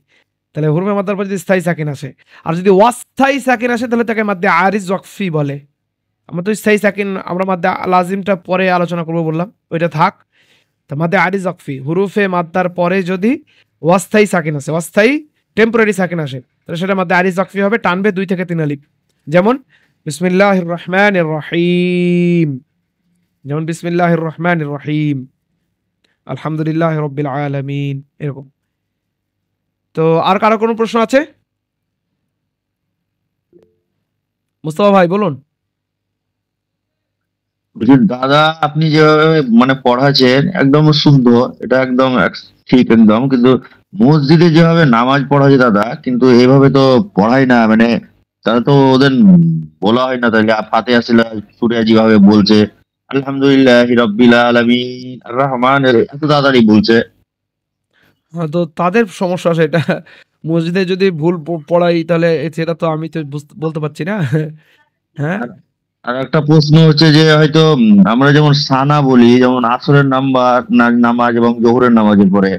তাহলে হরুফে মাদ্দার পরে যদি স্থায়ী সাকিন আসে। আর যদি অস্থায়ী সাকিন আসে তাহলে তাকে মাদ্দে আরিজ ওয়াকফি বলে। আমরা তো স্থায়ী সাকিন, আমরা মাদ্দে লাজিমটা পরে আলোচনা করবো বললাম, ওইটা থাক। তো মাদ্দে আরিজ ওয়াকফি, হুরুফে মাদ্দার পরে যদি অস্থায়ী সাকিন আসে, অস্থায়ী টেম্পোরারি সাকিন আসে, তাহলে সেটা মাদ্দে আরিজ ওয়াকফি হবে, টানবে 2 থেকে 3 আলিফ। যেমন বিসমিল্লাহির রহমানির রহিম, যেমন বিসমিল্লাহির রহমানির রহিম, আলহামদুলিল্লাহি রাব্বিল আলামিন, এরকম। তো আর কারো কোনো প্রশ্ন আছে? মুস্তাফা ভাই বলুন। বলছি, দাদা আপনি যেভাবে মানে পড়াচ্ছেন একদম শুদ্ধ, এটা একদম ঠিক একদম, কিন্তু মসজিদে যেভাবে নামাজ পড়াচ্ছে দাদা, কিন্তু এইভাবে তো পড়ায় না, মানে তারা তো ওদের বলা হয় না, তাহলে ফাতিহা সূরা যেভাবে বলছে আলহামদুলিল্লাহি রাব্বিল আলামিন আর রহমান, এত তাড়াতাড়ি বলছে। হ্যাঁ, তো তাদের সমস্যা সেটা। মসজিদে যদি ভুল পড়াই তাহলে সেটা তো আমি তো বলতে পারছি না। হ্যাঁ, আর একটা প্রশ্ন হচ্ছে যে হয়তো আমরা যেমন সানা বলি, যেমন আসরের নামাজ এবং জোহরের নামাজের পরে,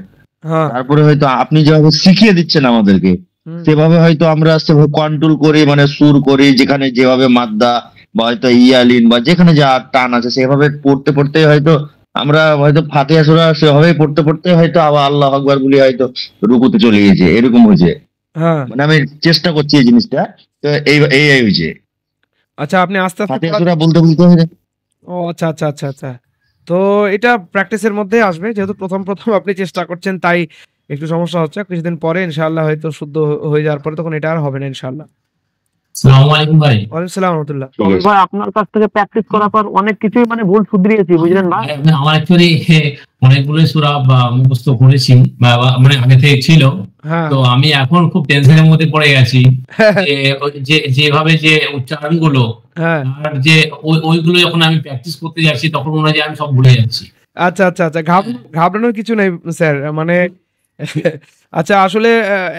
হ্যাঁ, তারপরে হয়তো আপনি যেভাবে শিখিয়ে দিচ্ছেন আমাদেরকে, হুম, সেভাবে হয়তো আমরা সেভাবে কন্ট্রোল করি, মানে সুর করি, যেখানে যেভাবে মাদ্দা বা হয়তো ইয়ালিন বা যেখানে যা টান আছে সেভাবে পড়তে পড়তে হয়তো আমরা হয়তো ফাতিহা সূরা সেভাবেই পড়তে পড়তে হয়তো আবার আল্লাহ আকবার বলি হয়তো রুকুতে চলে গেছে, এরকম হয়েছে। হ্যাঁ। মানে আমি চেষ্টা করছি এই জিনিসটা, তো এই এই এই হয়েছে আচ্ছা, আপনি আস্তে আস্তে ফাতিহা সূরা বলতে বলতে হয়েছে। ও আচ্ছা আচ্ছা আচ্ছা আচ্ছা। তো এটা প্র্যাকটিসের মধ্যে আসবে, যেহেতু প্রথম প্রথম আপনি চেষ্টা করছেন তাই একটু সমস্যা হচ্ছে। কিছুদিন পরে ইনশাআল্লাহ হয়তো শুদ্ধ হয়ে যাওয়ার পরে তখন এটা আর হবে না ইনশাআল্লাহ। আসসালামু আলাইকুম ভাই। ওয়ালাইকুম আসসালাম ওয়া রাহমাতুল্লাহ। ঠিক আছে। ভাই আপনার কাছ থেকে প্র্যাকটিস করার পর অনেক কিছুই মানে ভুল শুধরিয়েছি, বুঝলেন ভাই। আমার অ্যাকচুয়ালি অনেকগুলো সূরা মুখস্থ করেছি, মানে আগে থেকে ছিল। হ্যাঁ, তো আমি এখন খুব টেনশনের মধ্যে পড়ে গেছি যেভাবে যে উচ্চারণগুলো, হ্যাঁ। আর যে ওইগুলো যখন আমি প্র্যাকটিস করতে যাচ্ছি তখন মনে হয় যে আমি সব ভুলে যাচ্ছি। আচ্ছা আচ্ছা আচ্ছা, ঘাবড়ানোর কিছু নেই স্যার, মানে আচ্ছা আসলে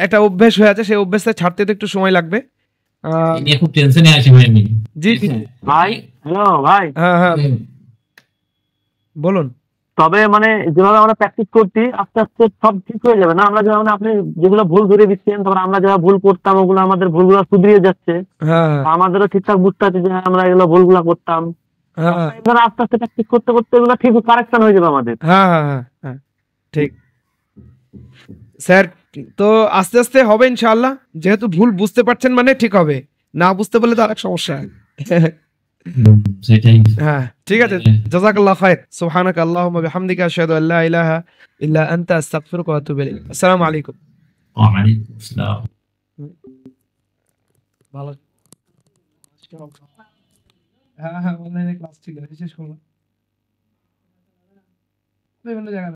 একটা অভ্যেস হয়ে আছে, সেই অভ্যেসটা ছাড়তে তো একটু সময় লাগবে। এই নিয়ে খুব টেনশনে আছি ভাই আমি। জি জি, ভাই হ্যালো ভাই, হ্যাঁ হ্যাঁ, বলুন। তবে মানে যেভাবে আমরা প্র্যাকটিস করছি আস্তে আস্তে সব ঠিক হয়ে যাবে না। আমরা যেমন আপনি যেগুলো ভুল ধরে দিচ্ছেন, তারপর আমরা যারা ভুল করতাম ওগুলো আমাদের ভুলগুলো শুধরিয়ে যাচ্ছে, হ্যাঁ আমাদেরও ঠিকঠাক বুঝতে হচ্ছে যে আমরা এগুলো ভুলগুলো করতাম। হ্যাঁ এবার আস্তে আস্তে প্র্যাকটিস করতে করতে এগুলো ঠিক কারেকশন হয়ে যাবে আমাদের। হ্যাঁ হ্যাঁ হ্যাঁ হ্যাঁ, ঠিক স্যার। তো আস্তে আস্তে হবে ইনশাআল্লাহ, যেহেতু ভুল বুঝতে পারছেন মানে ঠিক হবে, না বুঝতে পারলে তো আরেক সমস্যা। সেটাই। হ্যাঁ, ঠিক আছে। জাযাকাল্লাহ খাইর। সুবহানাকা আল্লাহুম্মা বিহামদিকা আশহাদু আল্লা ইলাহা ইল্লা আনতা আস্তাগফিরুকা ওয়া আতুবু ইলাইক। আসসালামু আলাইকুম। ওয়ালাইকুম আসসালাম। ভালো। হ্যাঁ হ্যাঁ, অনলাইনে ক্লাস ছিল, শেষ করলাম। বিভিন্ন জায়গায়